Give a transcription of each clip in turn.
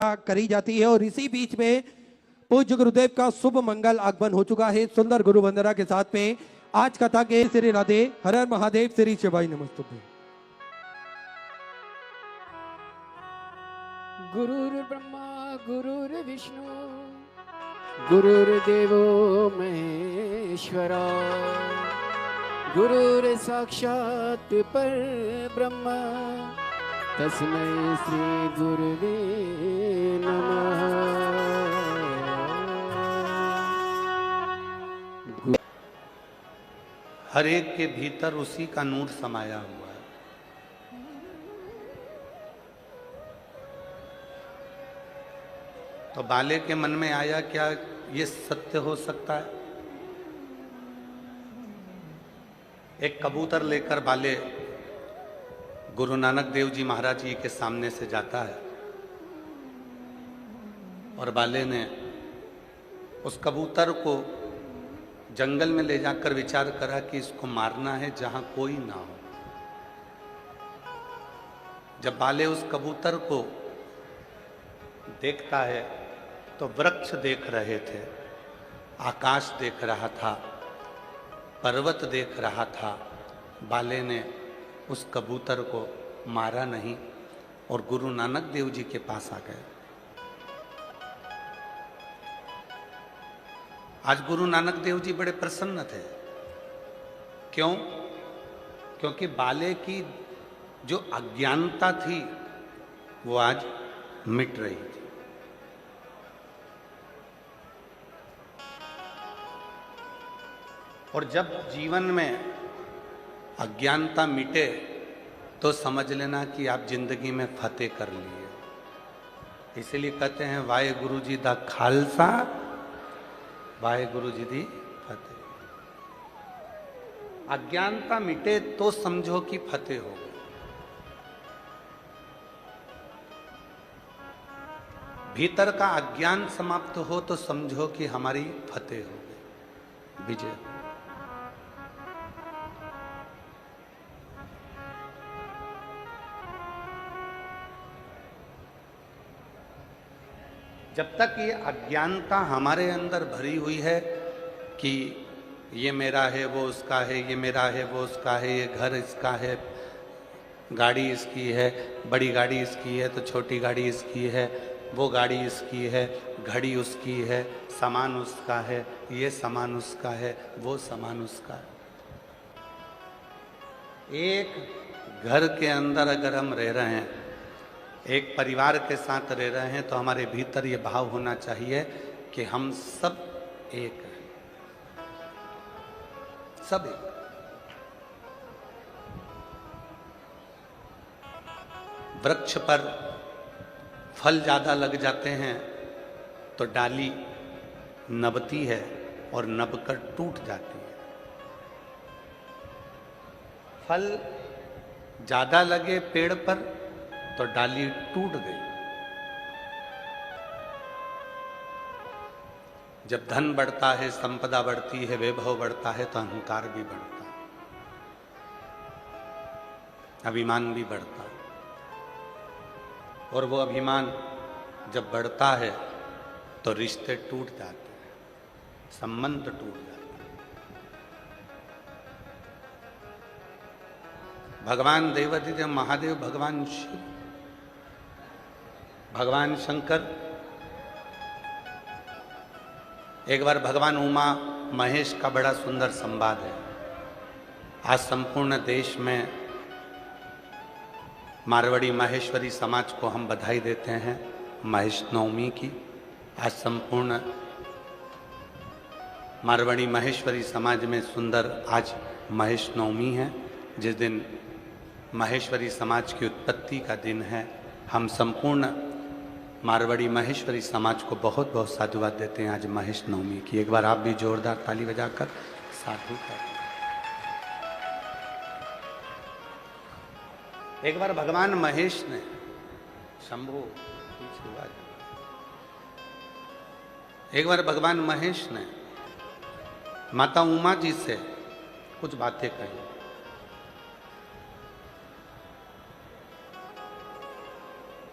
करी जाती है और इसी बीच में पूज्य गुरुदेव का शुभ मंगल आगमन हो चुका है। सुंदर गुरु वंदना के साथ में आज कथा के श्री राधे हर हर महादेव श्री शिवाय नमस्तुभ्यं। गुरुर्ब्रह्मा गुरुर्विष्णु गुरुर्देवो महेश्वरा गुरुर्साक्षात् परब्रह्म तस्मै श्री गुरुवे नमः। हर एक के भीतर उसी का नूर समाया हुआ है। तो बाले के मन में आया क्या ये सत्य हो सकता है? एक कबूतर लेकर बाले गुरु नानक देव जी महाराज जी के सामने से जाता है और बाले ने उस कबूतर को जंगल में ले जाकर विचार करा कि इसको मारना है जहां कोई ना हो। जब बाले उस कबूतर को देखता है तो वृक्ष देख रहे थे, आकाश देख रहा था, पर्वत देख रहा था। बाले ने उस कबूतर को मारा नहीं और गुरु नानक देव जी के पास आ गए। आज गुरु नानक देव जी बड़े प्रसन्न थे। क्यों? क्योंकि बाले की जो अज्ञानता थी वो आज मिट रही थी। और जब जीवन में अज्ञानता मिटे तो समझ लेना कि आप जिंदगी में फतेह कर लिए। इसलिए कहते हैं वाहे गुरु जी दा खालसा वाहे गुरु जी दी फतेह। अज्ञानता मिटे तो समझो कि फतेह हो गई। भीतर का अज्ञान समाप्त हो तो समझो कि हमारी फतेह हो गई, विजय। जब तक ये अज्ञानता हमारे अंदर भरी हुई है कि ये मेरा है वो उसका है, ये मेरा है वो उसका है, ये घर इसका है, गाड़ी इसकी है, बड़ी गाड़ी इसकी है तो छोटी गाड़ी इसकी है, वो गाड़ी इसकी है, घड़ी उसकी है, सामान उसका है, ये सामान उसका है, वो सामान उसका है। एक घर के अंदर अगर हम रह रहे हैं, एक परिवार के साथ रह रहे हैं तो हमारे भीतर ये भाव होना चाहिए कि हम सब एक हैं, सब एक। वृक्ष पर फल ज्यादा लग जाते हैं तो डाली नबती है और नबकर टूट जाती है। फल ज्यादा लगे पेड़ पर तो डाली टूट गई। जब धन बढ़ता है, संपदा बढ़ती है, वैभव बढ़ता है तो अहंकार भी बढ़ता है, अभिमान भी बढ़ता है। और वो अभिमान जब बढ़ता है तो रिश्ते टूट जाते हैं, संबंध टूट जाते हैं। भगवान देवादिदेव महादेव, भगवान शिव, भगवान शंकर, एक बार भगवान उमा महेश का बड़ा सुंदर संवाद है। आज संपूर्ण देश में मारवाड़ी माहेश्वरी समाज को हम बधाई देते हैं महेश नवमी की। आज संपूर्ण मारवाड़ी माहेश्वरी समाज में सुंदर आज महेश नवमी है, जिस दिन माहेश्वरी समाज की उत्पत्ति का दिन है। हम संपूर्ण मारवाड़ी माहेश्वरी समाज को बहुत बहुत साधुवाद देते हैं आज महेश नवमी की। एक बार आप भी जोरदार ताली बजाकर साधु करें। एक बार भगवान महेश ने शंभु, एक बार भगवान महेश ने माता उमा जी से कुछ बातें कही।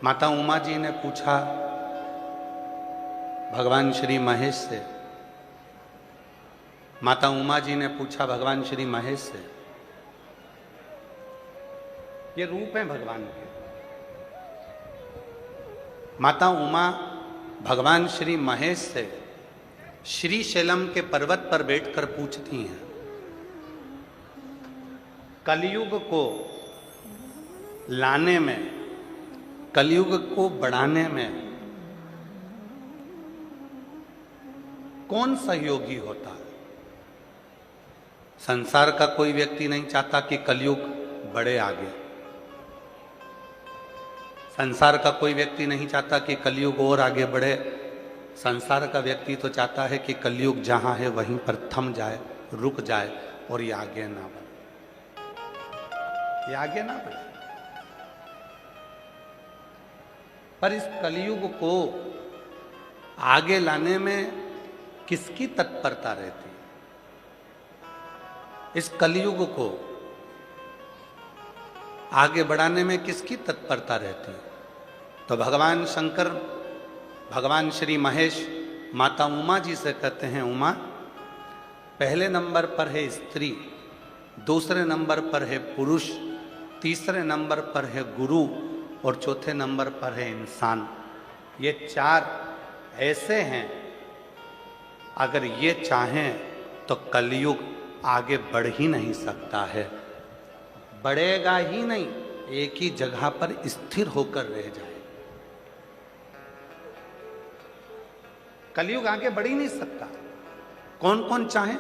माता उमा जी ने पूछा भगवान श्री महेश से। माता उमा जी ने पूछा भगवान श्री महेश से, ये रूप है भगवान के। माता उमा भगवान श्री महेश से श्री शैलम के पर्वत पर बैठकर पूछती हैं, कलयुग को लाने में, कलयुग को बढ़ाने में कौन सहयोगी होता है? संसार का कोई व्यक्ति नहीं चाहता कि कलयुग बढ़े आगे। संसार का कोई व्यक्ति नहीं चाहता कि कलयुग और आगे बढ़े। संसार का व्यक्ति तो चाहता है कि कलयुग जहां है वहीं पर थम जाए, रुक जाए और ये आगे ना बढ़े, ये आगे ना बढ़े। पर इस कलयुग को आगे लाने में किसकी तत्परता रहती है? इस कलयुग को आगे बढ़ाने में किसकी तत्परता रहती है? तो भगवान शंकर, भगवान श्री महेश माता उमा जी से कहते हैं, उमा, पहले नंबर पर है स्त्री, दूसरे नंबर पर है पुरुष, तीसरे नंबर पर है गुरु और चौथे नंबर पर है इंसान। ये चार ऐसे हैं, अगर ये चाहें तो कलयुग आगे बढ़ ही नहीं सकता है, बढ़ेगा ही नहीं, एक ही जगह पर स्थिर होकर रह जाए। कलयुग आगे बढ़ ही नहीं सकता। कौन कौन चाहे?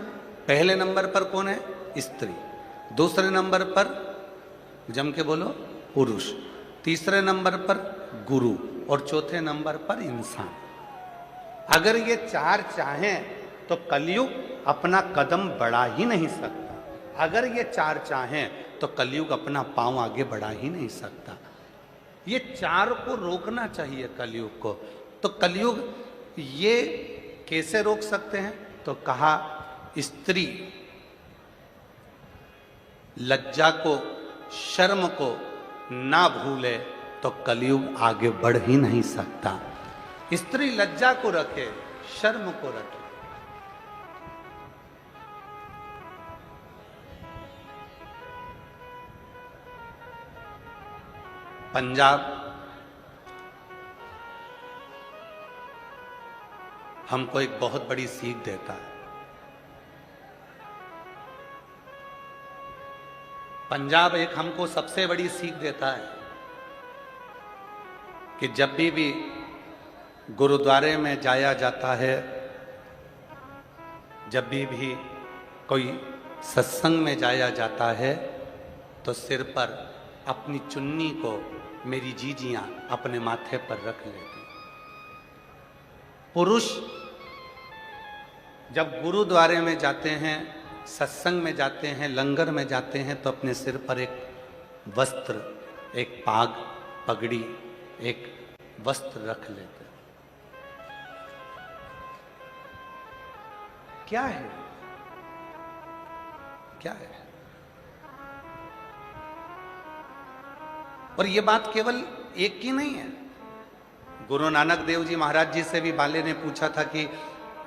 पहले नंबर पर कौन है? स्त्री। दूसरे नंबर पर जम के बोलो पुरुष, तीसरे नंबर पर गुरु और चौथे नंबर पर इंसान। अगर ये चार चाहें तो कलयुग अपना कदम बढ़ा ही नहीं सकता। अगर ये चार चाहें तो कलयुग अपना पांव आगे बढ़ा ही नहीं सकता। ये चार को रोकना चाहिए कलयुग को। तो कलयुग ये कैसे रोक सकते हैं? तो कहा, स्त्री लज्जा को, शर्म को ना भूले तो कलयुग आगे बढ़ ही नहीं सकता। स्त्री लज्जा को रखे, शर्म को रखे। पंजाब हमको एक बहुत बड़ी सीख देता है। पंजाब एक हमको सबसे बड़ी सीख देता है कि जब भी गुरुद्वारे में जाया जाता है, जब भी कोई सत्संग में जाया जाता है, तो सिर पर अपनी चुन्नी को मेरी जीजियां अपने माथे पर रख लेती। पुरुष जब गुरुद्वारे में जाते हैं, सत्संग में जाते हैं, लंगर में जाते हैं, तो अपने सिर पर एक वस्त्र, एक पाग, पगड़ी, एक वस्त्र रख लेते हैं। क्या है? क्या है? और ये बात केवल एक की नहीं है। गुरु नानक देव जी महाराज जी से भी बाले ने पूछा था कि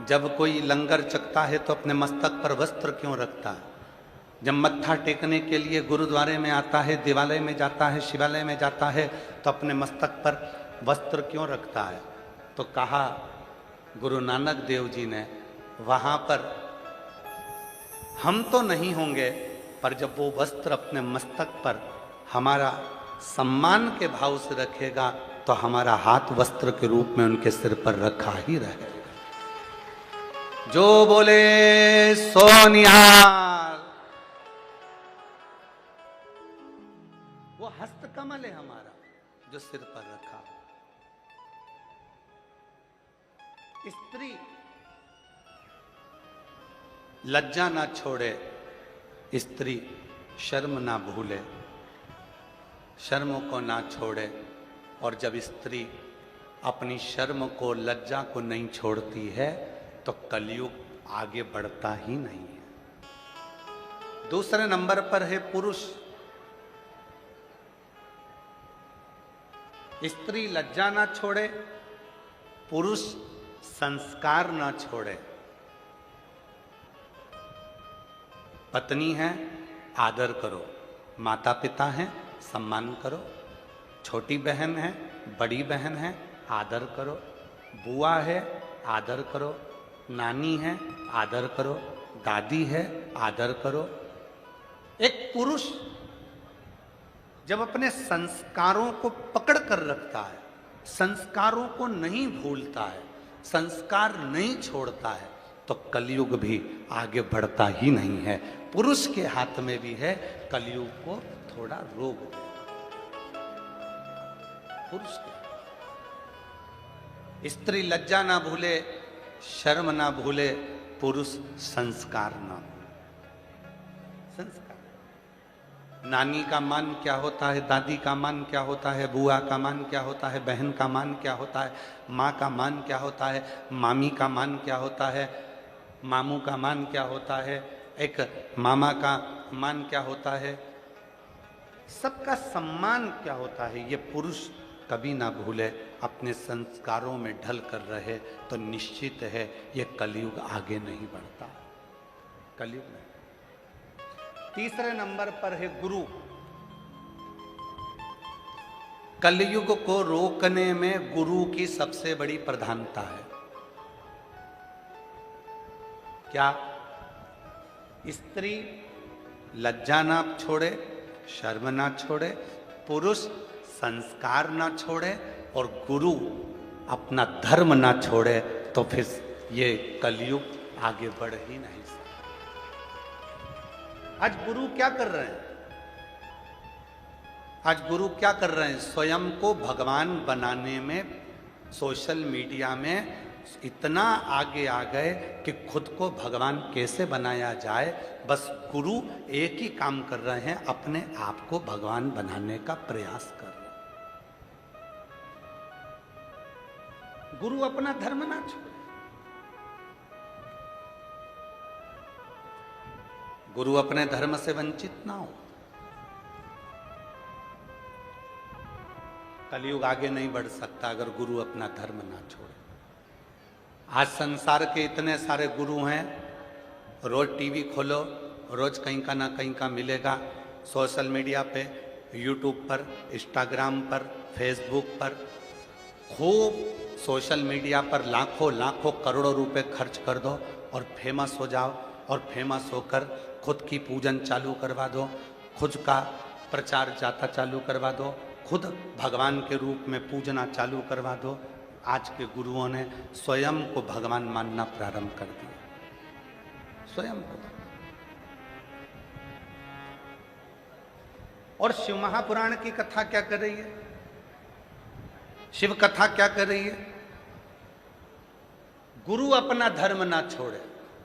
जब कोई लंगर चखता है तो अपने मस्तक पर वस्त्र क्यों रखता है? जब मत्था टेकने के लिए गुरुद्वारे में आता है, देवालय में जाता है, शिवालय में जाता है, तो अपने मस्तक पर वस्त्र क्यों रखता है? तो कहा गुरु नानक देव जी ने, वहां पर हम तो नहीं होंगे, पर जब वो वस्त्र अपने मस्तक पर हमारा सम्मान के भाव से रखेगा तो हमारा हाथ वस्त्र के रूप में उनके सिर पर रखा ही रहेगा। जो बोले सो निहाल। वो हस्तकमल है हमारा जो सिर पर रखा। स्त्री लज्जा ना छोड़े, स्त्री शर्म ना भूले, शर्म को ना छोड़े। और जब स्त्री अपनी शर्म को, लज्जा को नहीं छोड़ती है तो कलयुग आगे बढ़ता ही नहीं है। दूसरे नंबर पर है पुरुष। स्त्री लज्जा ना छोड़े, पुरुष संस्कार ना छोड़े। पत्नी है, आदर करो। माता पिता हैं, सम्मान करो। छोटी बहन है, बड़ी बहन है, आदर करो। बुआ है, आदर करो। नानी है, आदर करो। दादी है, आदर करो। एक पुरुष जब अपने संस्कारों को पकड़ कर रखता है, संस्कारों को नहीं भूलता है, संस्कार नहीं छोड़ता है, तो कलयुग भी आगे बढ़ता ही नहीं है। पुरुष के हाथ में भी है कलयुग को थोड़ा रोक दे। पुरुष के, स्त्री लज्जा ना भूले, शर्म ना भूले, पुरुष संस्कार ना भूले। संस्कार, नानी का मान क्या होता है, दादी का मान क्या होता है, बुआ का मान क्या होता है, बहन का मान क्या होता है, माँ का मान क्या होता है, मामी का मान क्या होता है, मामू का मान क्या होता है, एक मामा का मान क्या होता है, सबका सम्मान क्या होता है, ये पुरुष कभी ना भूले, अपने संस्कारों में ढल कर रहे तो निश्चित है ये कलयुग आगे नहीं बढ़ता। कलयुग नहीं। तीसरे नंबर पर है गुरु। कलयुग को रोकने में गुरु की सबसे बड़ी प्रधानता है। क्या? स्त्री लज्जा ना छोड़े, शर्म ना छोड़े, पुरुष संस्कार ना छोड़े और गुरु अपना धर्म ना छोड़े, तो फिर ये कलयुग आगे बढ़ ही नहीं सकता। आज गुरु क्या कर रहे हैं? आज गुरु क्या कर रहे हैं? स्वयं को भगवान बनाने में सोशल मीडिया में इतना आगे आ गए कि खुद को भगवान कैसे बनाया जाए, बस गुरु एक ही काम कर रहे हैं, अपने आप को भगवान बनाने का प्रयास कर रहे हैं। गुरु अपना धर्म ना छोड़े। गुरु अपने धर्म से वंचित ना हो। कलयुग आगे नहीं बढ़ सकता अगर गुरु अपना धर्म ना छोड़े। आज संसार के इतने सारे गुरु हैं, रोज टीवी खोलो, रोज कहीं का ना कहीं का मिलेगा। सोशल मीडिया पे, यूट्यूब पर, इंस्टाग्राम पर, फेसबुक पर, खूब सोशल मीडिया पर लाखों लाखों करोड़ों रुपए खर्च कर दो और फेमस हो जाओ, और फेमस होकर खुद की पूजन चालू करवा दो, खुद का प्रचार जाता चालू करवा दो, खुद भगवान के रूप में पूजना चालू करवा दो। आज के गुरुओं ने स्वयं को भगवान मानना प्रारंभ कर दिया। स्वयं को। और शिव महापुराण की कथा क्या कर रही है? शिव कथा क्या कर रही है? गुरु अपना धर्म ना छोड़े।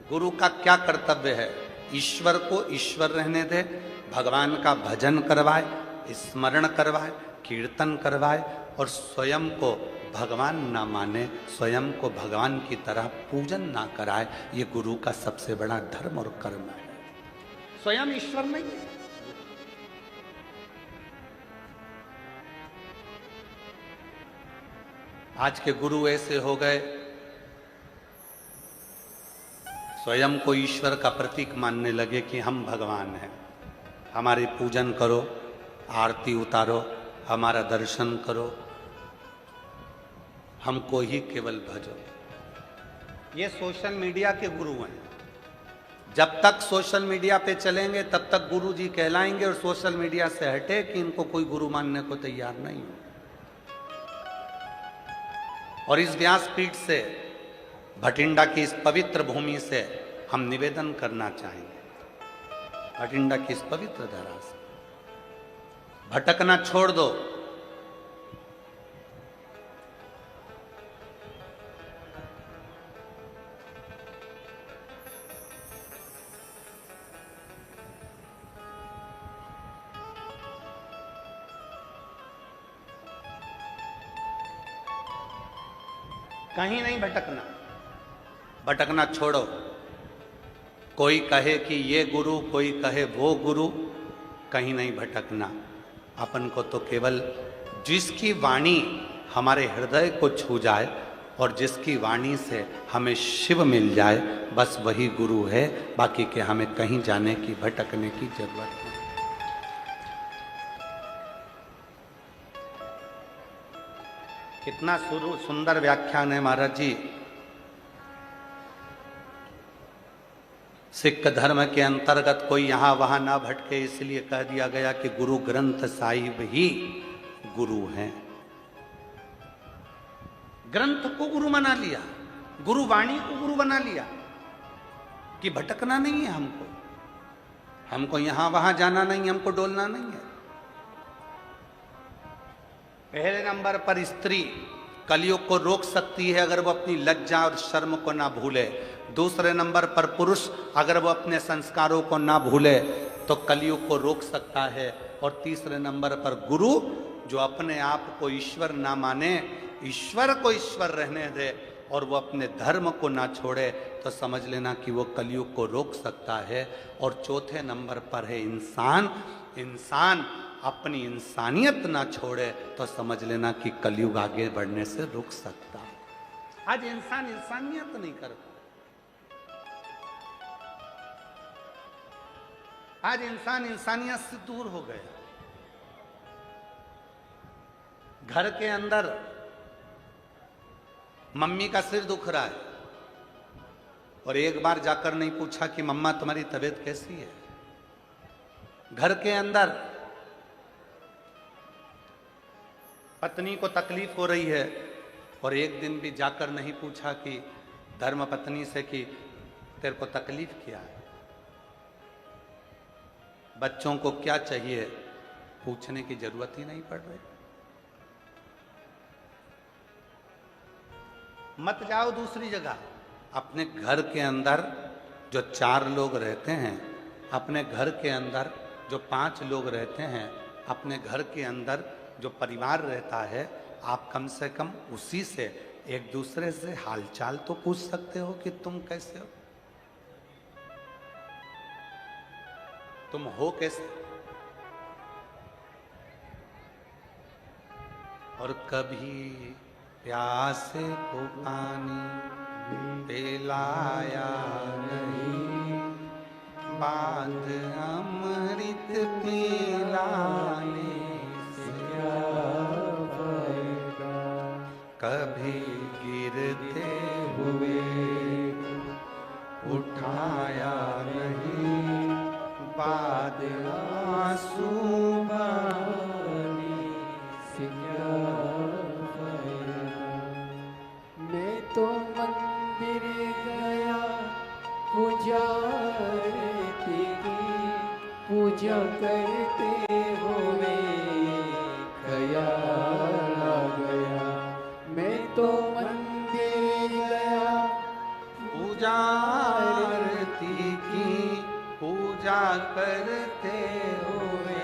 गुरु का क्या कर्तव्य है? ईश्वर को ईश्वर रहने दे, भगवान का भजन करवाए, स्मरण करवाए, कीर्तन करवाए, और स्वयं को भगवान ना माने, स्वयं को भगवान की तरह पूजन ना कराए। ये गुरु का सबसे बड़ा धर्म और कर्म है। स्वयं ईश्वर नहीं है। आज के गुरु ऐसे हो गए, स्वयं को ईश्वर का प्रतीक मानने लगे कि हम भगवान हैं, हमारी पूजन करो, आरती उतारो, हमारा दर्शन करो, हमको ही केवल भजो। ये सोशल मीडिया के गुरु हैं। जब तक सोशल मीडिया पे चलेंगे तब तक गुरु जी कहलाएंगे, और सोशल मीडिया से हटे कि इनको कोई गुरु मानने को तैयार नहीं हो। और इस व्यासपीठ से, भटिंडा की इस पवित्र भूमि से हम निवेदन करना चाहेंगे, भटिंडा की इस पवित्र धरा से भटकना छोड़ दो। कहीं नहीं भटकना, भटकना छोड़ो। कोई कहे कि ये गुरु, कोई कहे वो गुरु, कहीं नहीं भटकना। अपन को तो केवल जिसकी वाणी हमारे हृदय को छू जाए और जिसकी वाणी से हमें शिव मिल जाए, बस वही गुरु है। बाकी के हमें कहीं जाने की, भटकने की जरूरत नहीं। कितना सुंदर व्याख्यान है महाराज जी। सिख धर्म के अंतर्गत कोई यहां वहां ना भटके, इसलिए कह दिया गया कि गुरु ग्रंथ साहिब ही गुरु हैं। ग्रंथ को गुरु बना लिया, गुरु वाणी को गुरु बना लिया कि भटकना नहीं है हमको, हमको यहां वहां जाना नहीं, हमको डोलना नहीं है। पहले नंबर पर स्त्री कलयुग को रोक सकती है अगर वो अपनी लज्जा और शर्म को ना भूले। दूसरे नंबर पर पुरुष अगर वो अपने संस्कारों को ना भूले तो कलयुग को रोक सकता है। और तीसरे नंबर पर गुरु जो अपने आप को ईश्वर ना माने, ईश्वर को ईश्वर रहने दे और वो अपने धर्म को ना छोड़े, तो समझ लेना कि वो कलयुग को रोक सकता है। और चौथे नंबर पर है इंसान। इंसान अपनी इंसानियत ना छोड़े तो समझ लेना कि कलयुग आगे बढ़ने से रुक सकता है। आज इंसान इंसानियत नहीं करता, आज इंसान इंसानियत से दूर हो गया। घर के अंदर मम्मी का सिर दुख रहा है और एक बार जाकर नहीं पूछा कि मम्मा तुम्हारी तबीयत कैसी है। घर के अंदर पत्नी को तकलीफ हो रही है और एक दिन भी जाकर नहीं पूछा कि धर्म पत्नी से कि तेरे को तकलीफ क्या है, बच्चों को क्या चाहिए, पूछने की जरूरत ही नहीं पड़ रही। मत जाओ दूसरी जगह, अपने घर के अंदर जो 4 लोग रहते हैं, अपने घर के अंदर जो 5 लोग रहते हैं, अपने घर के अंदर जो परिवार रहता है, आप कम से कम उसी से एक दूसरे से हालचाल तो पूछ सकते हो कि तुम कैसे हो, तुम हो कैसे। और कभी प्यासे को पानी पिलाया नहीं, बात अमृत पिलाने से क्या फायदा। कभी गिरते हुए उठाया नहीं, बाद आंसू बहाने से क्या फायदा। मैं तो मंदिर गया पुजारती की पूजा करते हुए ख्याल आ गया। मैं तो मंदिर गया पूजा आरती की पूजा करते हुए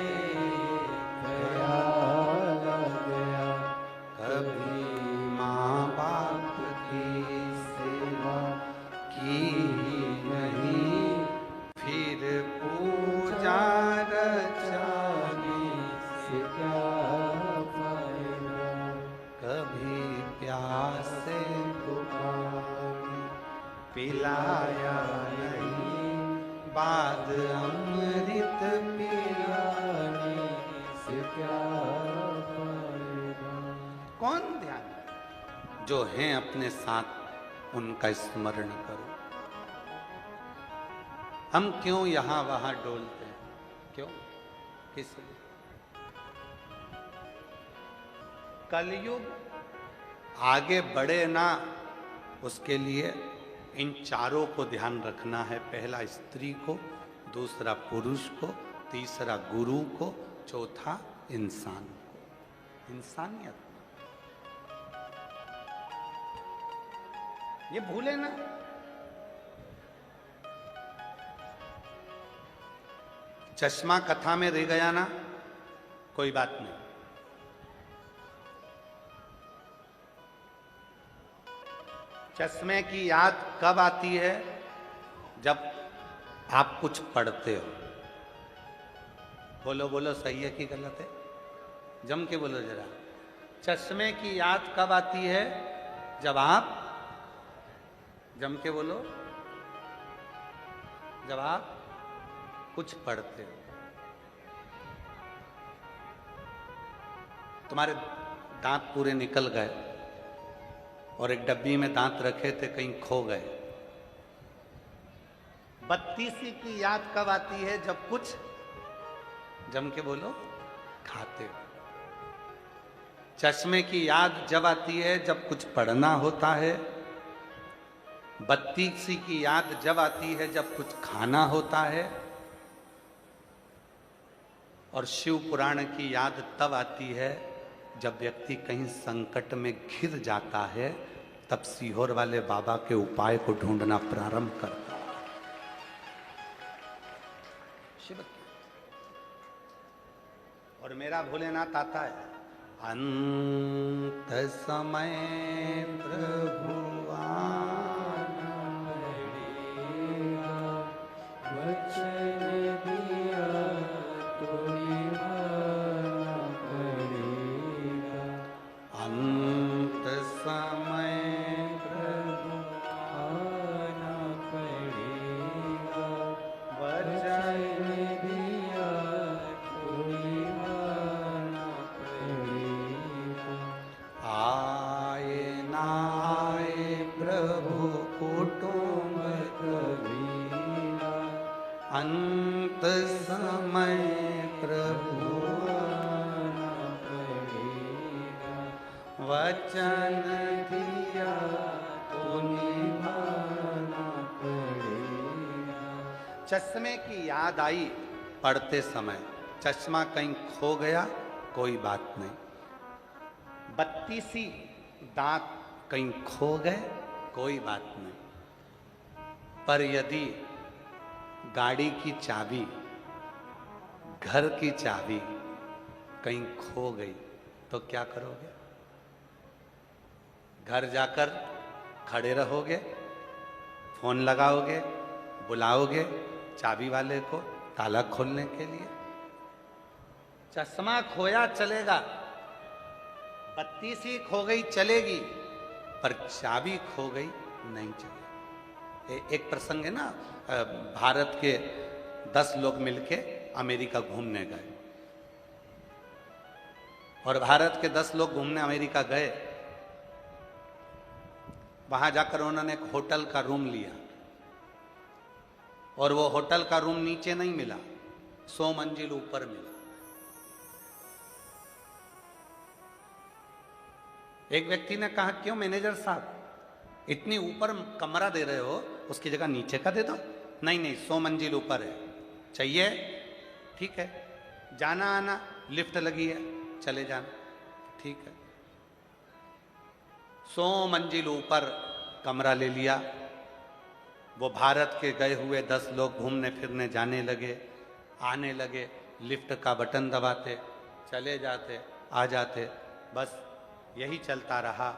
ख्याल आ गया। कभी माँ बाप की सेवा की नहीं, फिर पूजा रचाने से क्या फायदा। कभी प्यासे को पानी पिलाया नहीं, बाद अमृत पिलाने से क्या फायदा। कौन ध्यान, जो हैं अपने साथ उनका स्मरण करो। हम क्यों यहां वहां डोलते हैं, क्यों, किस लिए? कलयुग आगे बढ़े ना, उसके लिए इन चारों को ध्यान रखना है। पहला स्त्री को, दूसरा पुरुष को, तीसरा गुरु को, चौथा इंसान को, इंसानियत। ये भूले ना। चश्मा कथा में रह गया ना, कोई बात नहीं, चश्मे की याद कब आती है? जब आप कुछ पढ़ते हो। बोलो बोलो, सही है कि गलत है? जम के बोलो जरा। चश्मे की याद कब आती है? जब आप जम के बोलो, जब आप कुछ पढ़ते हो, तुम्हारे दांत पूरे निकल गए और एक डब्बी में दांत रखे थे, कहीं खो गए। 32वीं की याद कब आती है? जब कुछ, जम के बोलो, खाते हो। चश्मे की याद जब आती है जब कुछ पढ़ना होता है। 32वीं की याद जब आती है जब कुछ खाना होता है। और शिव पुराण की याद तब आती है जब व्यक्ति कहीं संकट में घिर जाता है, तब सीहोर वाले बाबा के उपाय को ढूंढना प्रारंभ करता है। शिव और मेरा भोलेनाथ आता है, अंत समय प्रभु आना पड़ेगा, वचन दिया तो निभाना पड़ेगा। अंत समय प्रभु आना पड़ेगा, वचन दिया तो निभाना पड़ेगा। आए ना आए प्रभु कुटुंब कबीरा, अंत समय प्रभु आना पड़ेगा, वचन दिया तो निभाना पड़ेगा। चश्मे की याद आई पढ़ते समय, चश्मा कहीं खो गया, कोई बात नहीं। 32वीं दांत कहीं खो गए, कोई बात नहीं। पर यदि गाड़ी की चाबी, घर की चाबी कहीं खो गई तो क्या करोगे? घर जाकर खड़े रहोगे, फोन लगाओगे, बुलाओगे चाबी वाले को ताला खोलने के लिए? चश्मा खोया चलेगा, 32वीं खो गई चलेगी, पर चाबी खो गई नहीं चलेगी। एक प्रसंग है ना, भारत के 10 लोग मिलके अमेरिका घूमने गए, और भारत के 10 लोग घूमने अमेरिका गए। वहां जाकर उन्होंने एक होटल का रूम लिया, और वो होटल का रूम नीचे नहीं मिला, 100 मंजिल ऊपर मिला। एक व्यक्ति ने कहा, क्यों मैनेजर साहब, इतनी ऊपर कमरा दे रहे हो, उसकी जगह नीचे का दे दो। नहीं नहीं, 100 मंजिल ऊपर है, चाहिए? ठीक है, जाना आना, लिफ्ट लगी है, चले जाना, ठीक है। 100 मंजिल ऊपर कमरा ले लिया। वो भारत के गए हुए 10 लोग घूमने फिरने जाने लगे, आने लगे, लिफ्ट का बटन दबाते, चले जाते, आ जाते, बस यही चलता रहा।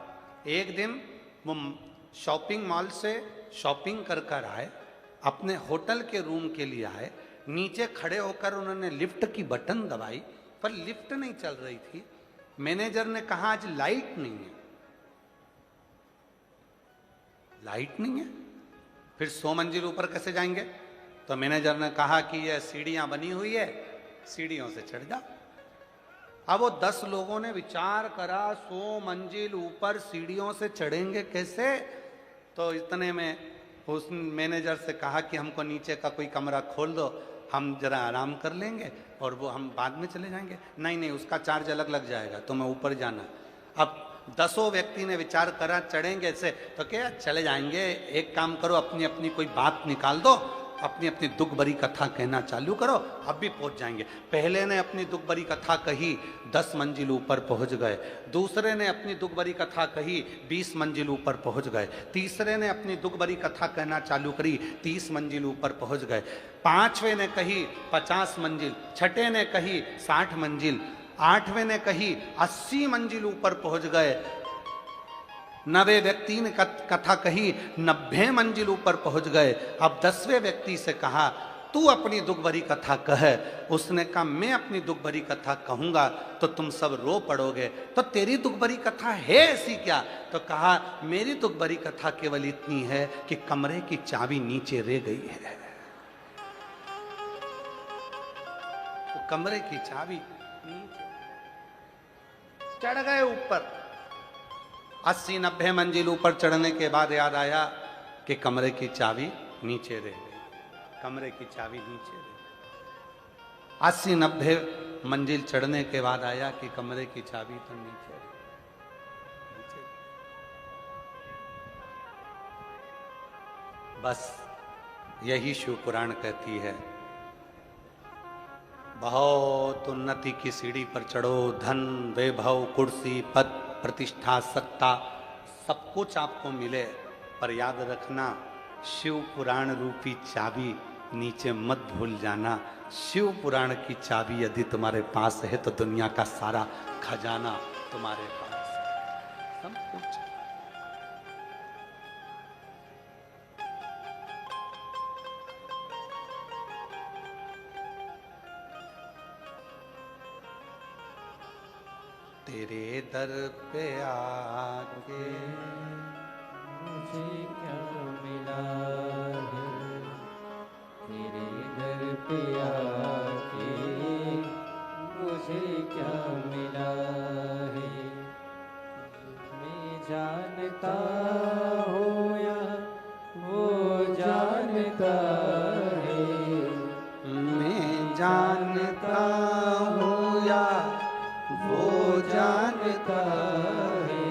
एक दिन वो शॉपिंग मॉल से शॉपिंग कर कर आए, अपने होटल के रूम के लिए आए, नीचे खड़े होकर उन्होंने लिफ्ट की बटन दबाई, पर लिफ्ट नहीं चल रही थी। मैनेजर ने कहा, आज लाइट नहीं है। लाइट नहीं है, फिर 100 मंजिल ऊपर कैसे जाएंगे? तो मैनेजर ने कहा कि ये सीढ़ियां बनी हुई है, सीढ़ियों से चढ़ जाओ। अब वो 10 लोगों ने विचार करा, 100 मंजिल ऊपर सीढ़ियों से चढ़ेंगे कैसे? तो इतने में उस मैनेजर से कहा कि हमको नीचे का कोई कमरा खोल दो, हम जरा आराम कर लेंगे और वो हम बाद में चले जाएंगे। नहीं नहीं, उसका चार्ज अलग लग जाएगा, तुम्हें ऊपर जाना। अब 10 व्यक्ति ने विचार करा, चढ़ेंगे ऐसे, तो क्या चले जाएंगे। एक काम करो, अपनी अपनी कोई बात निकाल दो, अपनी अपनी दुख भरी कथा कहना चालू करो, अब भी पहुंच जाएंगे। पहले ने अपनी दुख भरी कथा कही, 10 मंजिल ऊपर पहुंच गए। दूसरे ने अपनी दुख भरी कथा कही, 20 मंजिल ऊपर पहुंच गए। तीसरे ने अपनी दुख भरी कथा कहना चालू करी, 30 मंजिल ऊपर पहुंच गए। 5वें ने कही 50 मंजिल, 6ठे ने कही 60 मंजिल, 8वें ने कही 80 मंजिल ऊपर पहुंच गए। 9वें व्यक्ति ने कथा कही, 90 मंजिल ऊपर पहुंच गए। अब 10वें व्यक्ति से कहा, तू अपनी दुख भरी कथा कह। उसने कहा मैं अपनी दुख भरी कथा कहूंगा तो तुम सब रो पड़ोगे, तो तेरी दुख भरी कथा है ऐसी क्या? तो कहा मेरी दुख भरी कथा केवल इतनी है कि कमरे की चाबी नीचे रह गई है। तो कमरे की चाबी नीचे, चढ़ गए ऊपर, 80-90 मंजिल ऊपर चढ़ने के बाद याद आया कि कमरे की चाबी नीचे रह गई। कमरे की चाबी नीचे रह गई। 80-90 मंजिल चढ़ने के बाद आया कि कमरे की चाबी तो नीचे रह गई। बस यही शिव पुराण कहती है, बहुत उन्नति की सीढ़ी पर चढ़ो, धन वैभव कुर्सी पद प्रतिष्ठा सत्ता सब कुछ आपको मिले, पर याद रखना शिव पुराण रूपी चाबी नीचे मत भूल जाना। शिव पुराण की चाबी यदि तुम्हारे पास है तो दुनिया का सारा खजाना तुम्हारे पास है, सब कुछ। तेरे दर पे आके मुझे क्या मिला है, तेरे दर पे आके मुझे क्या मिला है। मैं जानता हूँ या वो जानता है, मैं जानता हूँ या वो जानता है,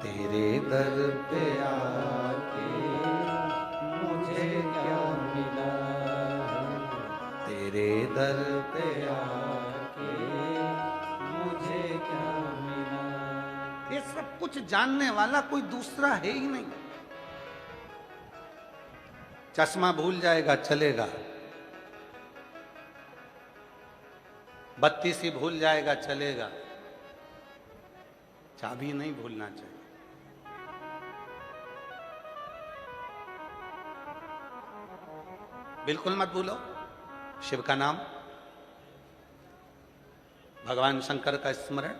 तेरे दर पे आके मुझे क्या मिला है, तेरे दर पे आके मुझे क्या मिला। ये सब कुछ जानने वाला कोई दूसरा है ही नहीं। चश्मा भूल जाएगा चलेगा, बत्ती सी भूल जाएगा चलेगा, चाबी नहीं भूलना चाहिए। बिल्कुल मत भूलो शिव का नाम, भगवान शंकर का स्मरण,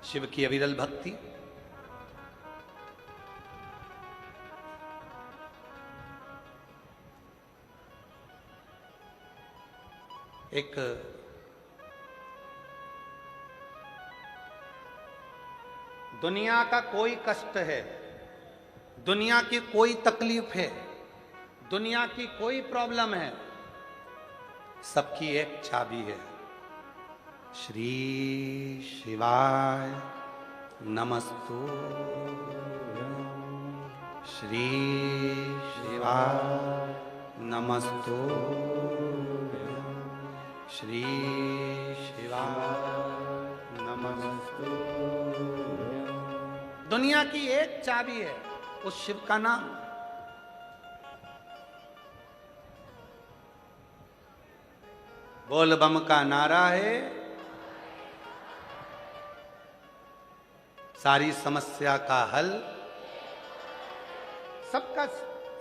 शिव की अविरल भक्ति। एक दुनिया का कोई कष्ट है, दुनिया की कोई तकलीफ है, दुनिया की कोई प्रॉब्लम है, सबकी एक चाबी है, श्री शिवाय नमस्तु, श्री शिवाय नमस्तु, श्री शिवाय नमस्तु। दुनिया की एक चाबी है उस शिव का नाम। बोल बम का नारा है, सारी समस्या का हल, सबका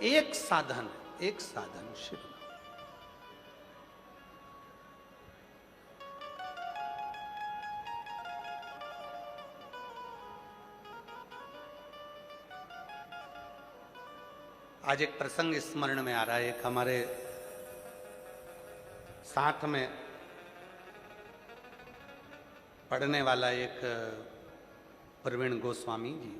एक साधन, एक साधन शिव। आज एक प्रसंग स्मरण में आ रहा है। एक हमारे साथ में पढ़ने वाला एक प्रवीण गोस्वामी जी,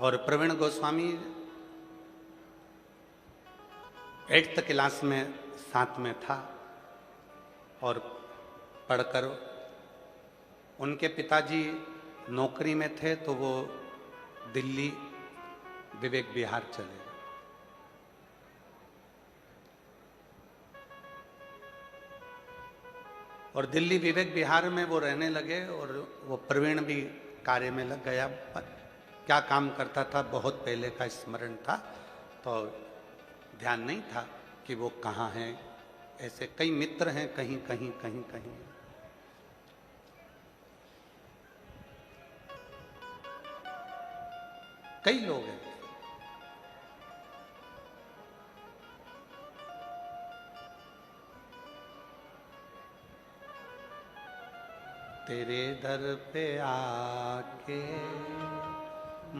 और प्रवीण गोस्वामी 8th क्लास में साथ में था, और पढ़कर उनके पिताजी नौकरी में थे तो वो दिल्ली विवेक विहार चले गए। और दिल्ली विवेक विहार में वो रहने लगे, और वो प्रवीण भी कार्य में लग गया। पर क्या काम करता था बहुत पहले का स्मरण था, तो ध्यान नहीं था कि वो कहाँ हैं। ऐसे कई मित्र हैं कहीं कहीं कहीं कहीं। कई लोग हैं। तेरे दर पे आके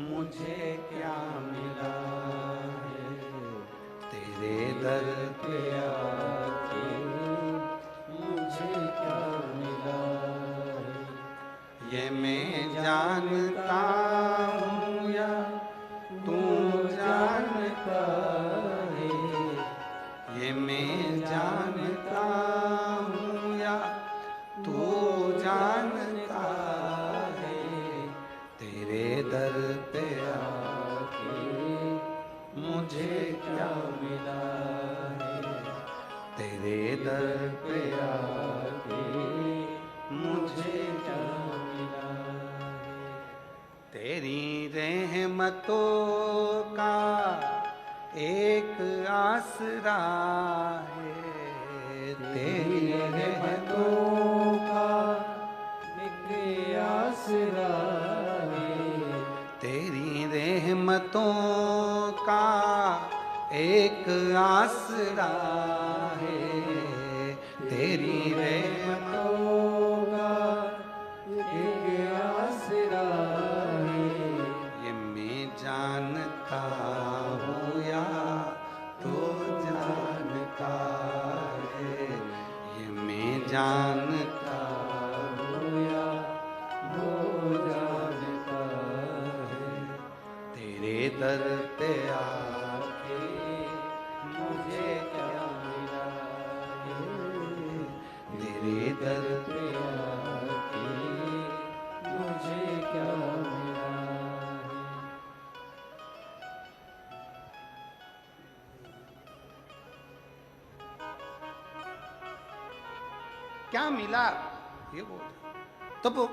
मुझे क्या मिला है, तेरे दर पे आके मुझे क्या मिला है, ये मैं जानता हूँ या तू जानता है, ये मैं जानता हूँ या तू जानता है, तेरे दर पे आके मुझे क्या मिला है, तेरे दर पे आके मुझे क्या मिला है, तेरी रहमतों का एक आसरा है, तेरी रहमतों का एक आसरा है, तेरी रहमतों का एक आसरा है, तेरी रहमतों का एक आसरा है, ये मैं जानता हूँ या तू जानता है, ये मैं जानता हूँ या वो जानता है, तेरे दर पे आके मुझे क्या मिला है, तेरे दर पे आके मुझे क्या मिला है, क्या मिला, ये बोल। तो वो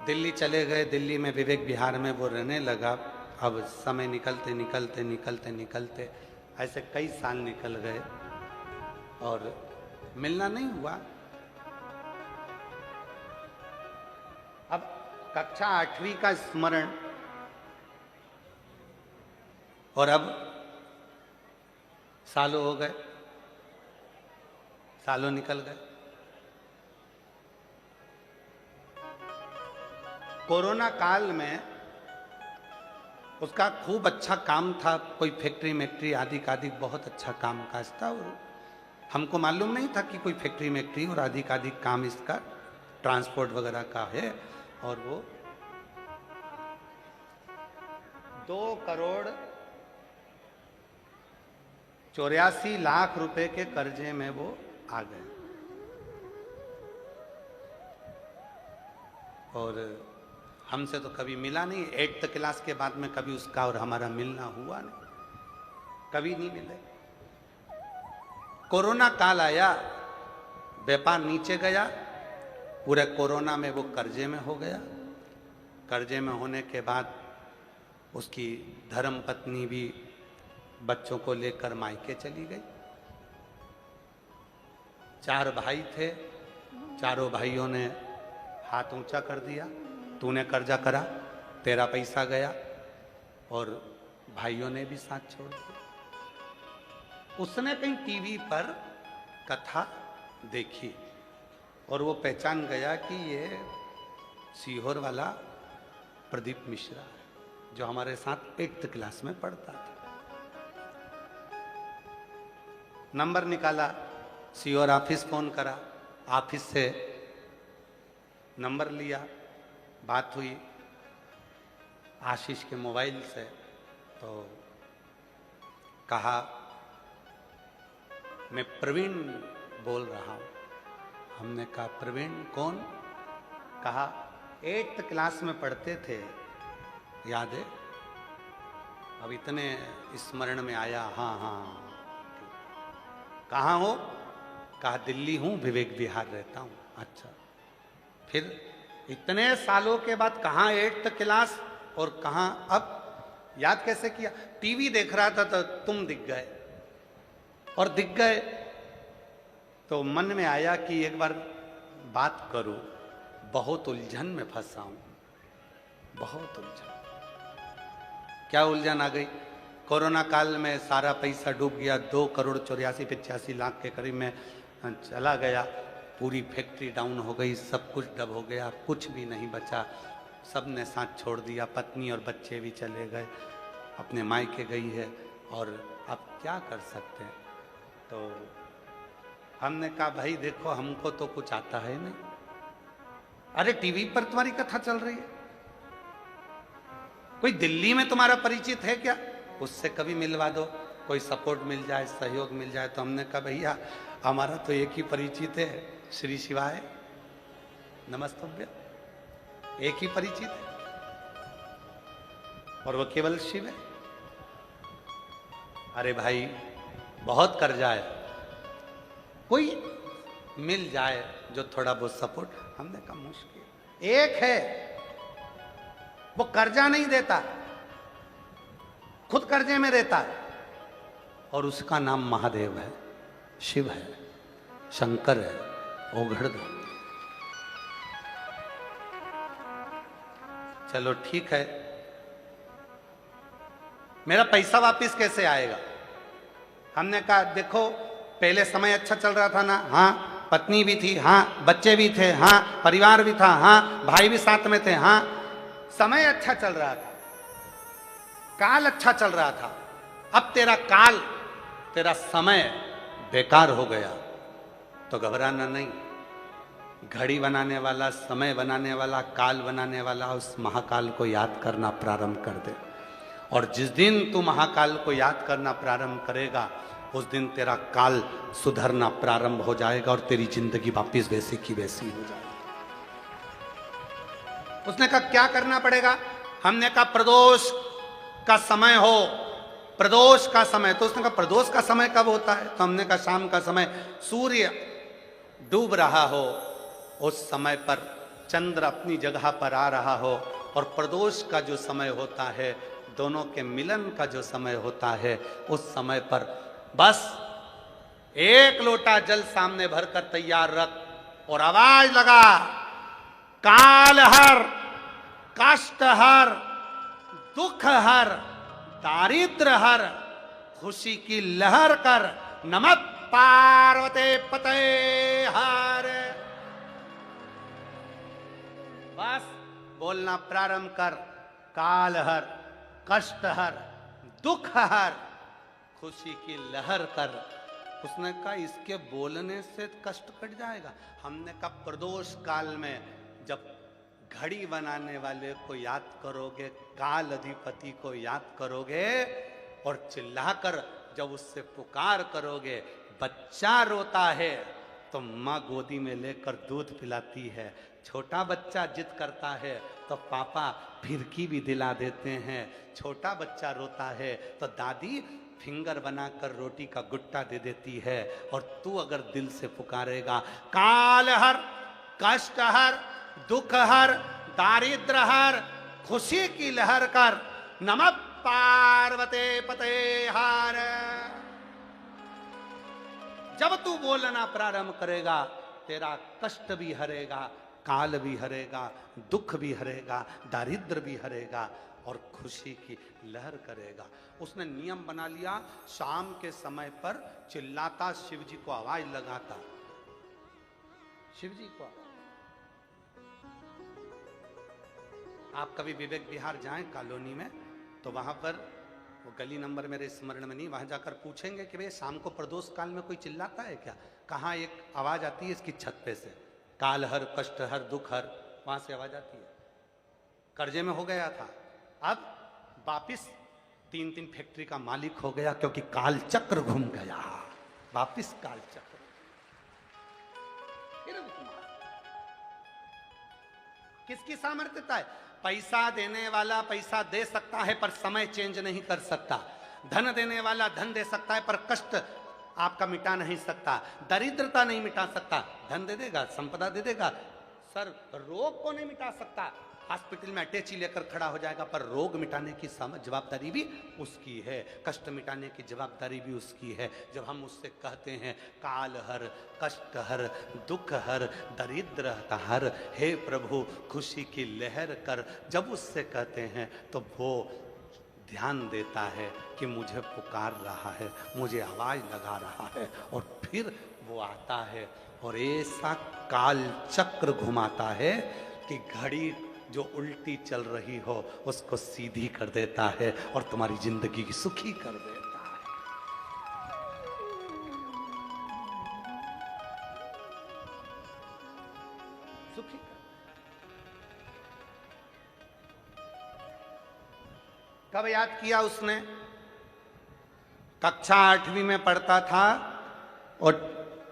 दिल्ली चले गए, दिल्ली में विवेक विहार में वो रहने लगा। अब समय निकलते निकलते निकलते निकलते ऐसे कई साल निकल गए और मिलना नहीं हुआ। अब कक्षा 8वीं का स्मरण और अब सालों हो गए, सालों निकल गए। कोरोना काल में उसका खूब अच्छा काम था, कोई फैक्ट्री मैक्ट्री आदि का आदि बहुत अच्छा काम काज था। और हमको मालूम नहीं था कि कोई फैक्ट्री मैक्ट्री और आदि का आदि काम इसका ट्रांसपोर्ट वगैरह का है। और वो 2,84,00,000 रुपए के कर्जे में वो आ गए। और हमसे तो कभी मिला नहीं, 8th क्लास के बाद में कभी उसका और हमारा मिलना हुआ नहीं, कभी नहीं मिले। कोरोना काल आया, व्यापार नीचे गया, पूरे कोरोना में वो कर्जे में हो गया। कर्जे में होने के बाद उसकी धर्म पत्नी भी बच्चों को लेकर मायके चली गई। 4 भाई थे, चारों भाइयों ने हाथ ऊंचा कर दिया, तूने कर्जा करा, तेरा पैसा गया। और भाइयों ने भी साथ छोड़ दिया। उसने कहीं टीवी पर कथा देखी और वो पहचान गया कि ये सीहोर वाला प्रदीप मिश्रा है, जो हमारे साथ 8th क्लास में पढ़ता था। नंबर निकाला, सीहोर ऑफिस फोन करा, ऑफिस से नंबर लिया, बात हुई आशीष के मोबाइल से। तो कहा मैं प्रवीण बोल रहा हूँ। हमने कहा प्रवीण कौन? कहा 8th क्लास में पढ़ते थे, याद है? अब इतने स्मरण में आया। हाँ हाँ। कहाँ हो? कहा दिल्ली हूँ, विवेक विहार रहता हूँ। अच्छा, फिर इतने सालों के बाद कहाँ 8th क्लास और कहाँ? अब याद कैसे किया? टीवी देख रहा था तो तुम दिख गए, और दिख गए तो मन में आया कि एक बार बात करूं। बहुत उलझन में फंसा हूं, बहुत उलझन। क्या उलझन आ गई? कोरोना काल में सारा पैसा डूब गया, 2,84,85,00,000 के करीब में चला गया। पूरी फैक्ट्री डाउन हो गई, सब कुछ डब हो गया, कुछ भी नहीं बचा। सब ने साथ छोड़ दिया, पत्नी और बच्चे भी चले गए, अपने मायके गई है, और अब क्या कर सकते हैं। तो हमने कहा भाई देखो हमको तो कुछ आता है नहीं। अरे टीवी पर तुम्हारी कथा चल रही है, कोई दिल्ली में तुम्हारा परिचित है क्या? उससे कभी मिलवा दो, कोई सपोर्ट मिल जाए, सहयोग मिल जाए। तो हमने कहा भैया हमारा तो एक ही परिचित है, श्री शिवाय नमस्तुभ्य, एक ही परिचित है और वो केवल शिव है। अरे भाई बहुत कर्जा है, कोई मिल जाए जो थोड़ा बहुत सपोर्ट। हमने कहा मुश्किल। एक है वो कर्जा नहीं देता, खुद कर्जे में रहता है, और उसका नाम महादेव है, शिव है, शंकर है, ओघड़धाम। चलो ठीक है, मेरा पैसा वापस कैसे आएगा? हमने कहा देखो पहले समय अच्छा चल रहा था ना, हाँ पत्नी भी थी, हाँ बच्चे भी थे, हाँ परिवार भी था, हाँ भाई भी साथ में थे, हाँ समय अच्छा चल रहा था, काल अच्छा चल रहा था। अब तेरा काल, तेरा समय बेकार हो गया तो घबराना नहीं। घड़ी बनाने वाला, समय बनाने वाला, काल बनाने वाला उस महाकाल को याद करना प्रारंभ कर दे। और जिस दिन तू महाकाल को याद करना प्रारंभ करेगा उस दिन तेरा काल सुधरना प्रारंभ हो जाएगा और तेरी जिंदगी वापिस वैसी की वैसी हो जाएगी। उसने कहा क्या करना पड़ेगा? हमने कहा प्रदोष का समय हो, प्रदोष का समय। तो उसने कहा प्रदोष का समय कब होता है? तो हमने कहा शाम का समय, सूर्य डूब रहा हो उस समय पर, चंद्र अपनी जगह पर आ रहा हो, और प्रदोष का जो समय होता है, दोनों के मिलन का जो समय होता है, उस समय पर बस एक लोटा जल सामने भरकर तैयार रख और आवाज लगा, काल हर, कष्ट हर, दुख हर, दारिद्र हर, खुशी की लहर कर, नमः पार्वते पते हर। बस बोलना प्रारंभ कर, काल हर, कष्ट हर, दुख हर, खुशी की लहर कर। उसने कहा इसके बोलने से कष्ट कट जाएगा। हमने कहा प्रदोष काल में जब घड़ी बनाने वाले को याद करोगे, काल अधिपति को याद करोगे, और चिल्लाकर जब उससे पुकार करोगे, बच्चा रोता है तो माँ गोदी में लेकर दूध पिलाती है, छोटा बच्चा जिद करता है तो पापा फिरकी भी दिला देते हैं, छोटा बच्चा रोता है तो दादी फिंगर बनाकर रोटी का गुट्टा दे देती है। और तू अगर दिल से पुकारेगा, काल हर, कष्ट हर, दुख हर, दारिद्र हर, खुशी की लहर कर, नमः पार्वते पते हर। जब तू बोलना प्रारंभ करेगा, तेरा कष्ट भी हरेगा, काल भी हरेगा, दुख भी हरेगा, दारिद्र भी हरेगा, और खुशी की लहर करेगा। उसने नियम बना लिया, शाम के समय पर चिल्लाता, शिव जी को आवाज लगाता, शिव जी को। आप कभी विवेक विहार जाएं कॉलोनी में, तो वहां पर वो गली नंबर मेरे स्मरण में नहीं, वहां जाकर पूछेंगे कि भाई शाम को प्रदोष काल में कोई चिल्लाता है क्या? कहाँ एक आवाज आती है इसकी छत पे से, काल हर, कष्ट हर, दुख हर, वहां से आवाज आती है। कर्जे में हो गया था, अब वापिस 3-3 फैक्ट्री का मालिक हो गया, क्योंकि काल चक्र घूम गया, वापिस काल चक्र। किसकी सामर्थ्यता है? पैसा देने वाला पैसा दे सकता है पर समय चेंज नहीं कर सकता। धन देने वाला धन दे सकता है पर कष्ट आपका मिटा नहीं सकता, दरिद्रता नहीं मिटा सकता। धन दे देगा, संपदा दे देगा, सर रोग को नहीं मिटा सकता, हॉस्पिटल में अटैची लेकर खड़ा हो जाएगा, पर रोग मिटाने की जवाबदारी भी उसकी है, कष्ट मिटाने की जवाबदारी भी उसकी है। जब हम उससे कहते हैं काल हर, कष्ट हर, दुख हर, दरिद्र हर, हे प्रभु खुशी की लहर कर, जब उससे कहते हैं तो वो ध्यान देता है कि मुझे पुकार रहा है, मुझे आवाज लगा रहा है, और फिर वो आता है और ऐसा काल चक्र घुमाता है कि घड़ी जो उल्टी चल रही हो उसको सीधी कर देता है और तुम्हारी जिंदगी की सुखी कर देता है। सुखी कर। कब याद किया उसने? कक्षा 8वीं में पढ़ता था और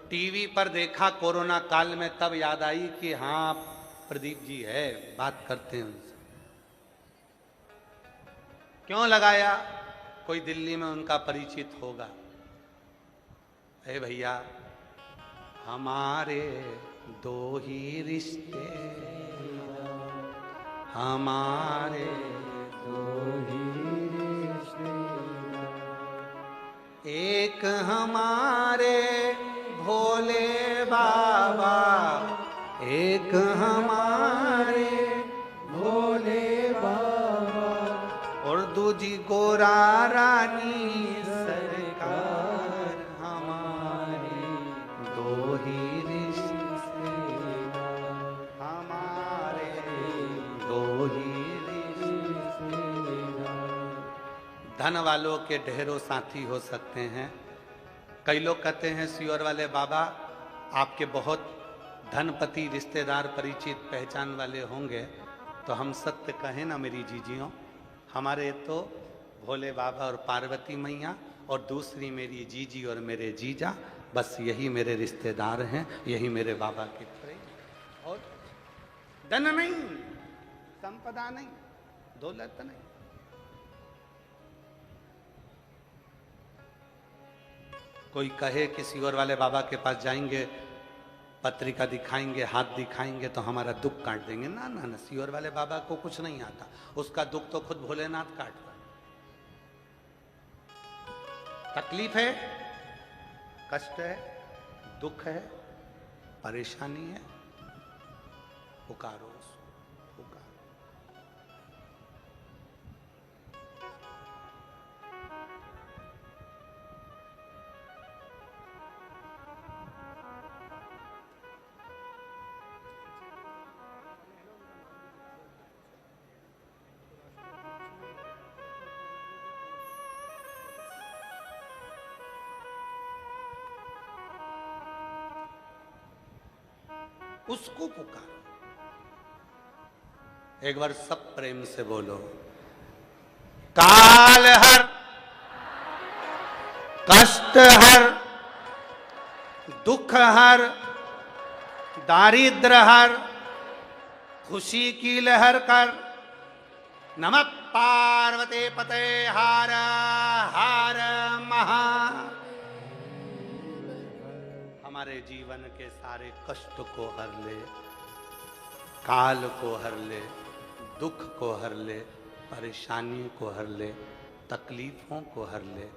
टीवी पर देखा कोरोना काल में, तब याद आई कि हाँ प्रदीप जी है, बात करते हैं उनसे। क्यों लगाया? कोई दिल्ली में उनका परिचित होगा। अरे भैया, हमारे दो ही रिश्ते, हमारे दो ही रिश्ते, एक हमारे भोले बाबा, एक हमारे भोले बाबा, और दूजी गोरा रानी सरकार, हमारे दो ही रिश्ते, हमारे दो ही रिश्ते। धन वालों के ढेरों साथी हो सकते हैं। कई लोग कहते हैं सियोर वाले बाबा आपके बहुत धनपति रिश्तेदार परिचित पहचान वाले होंगे, तो हम सत्य कहें ना मेरी जीजियों, हमारे तो भोले बाबा और पार्वती मैया और दूसरी मेरी जीजी और मेरे जीजा, बस यही मेरे रिश्तेदार हैं, यही मेरे बाबा के प्रेम। और धन नहीं, संपदा नहीं, दौलत नहीं। कोई कहे कि सियोर वाले बाबा के पास जाएंगे, पत्रिका दिखाएंगे, हाथ दिखाएंगे तो हमारा दुख काट देंगे। ना ना ना, सियोर वाले बाबा को कुछ नहीं आता, उसका दुख तो खुद भोलेनाथ काटता। तकलीफ है, कष्ट है, दुख है, परेशानी है, पुकारो उसको, पुकारो। उसको पुकारो। एक बार सब प्रेम से बोलो, काल हर, कष्ट हर, दुख हर, दारिद्र हर, खुशी की लहर कर। नमः पार्वती पते हर हर महा। हमारे जीवन के सारे कष्ट को हर ले, काल को हर ले, दुख को हर ले, परेशानी को हर ले, तकलीफों को हर ले,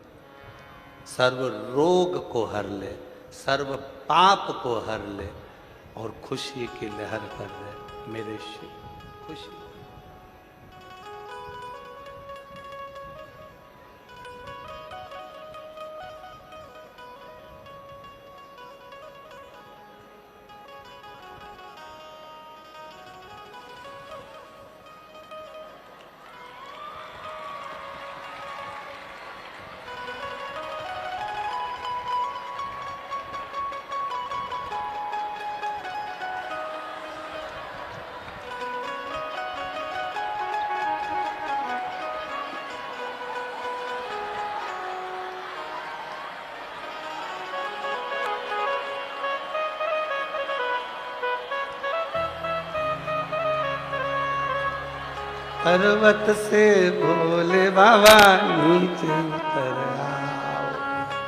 सर्व रोग को हर ले, सर्व पाप को हर ले और खुशी की लहर कर दे मेरे शिव। खुशी पर्वत से भोले बाबा नीचे उतर आओ,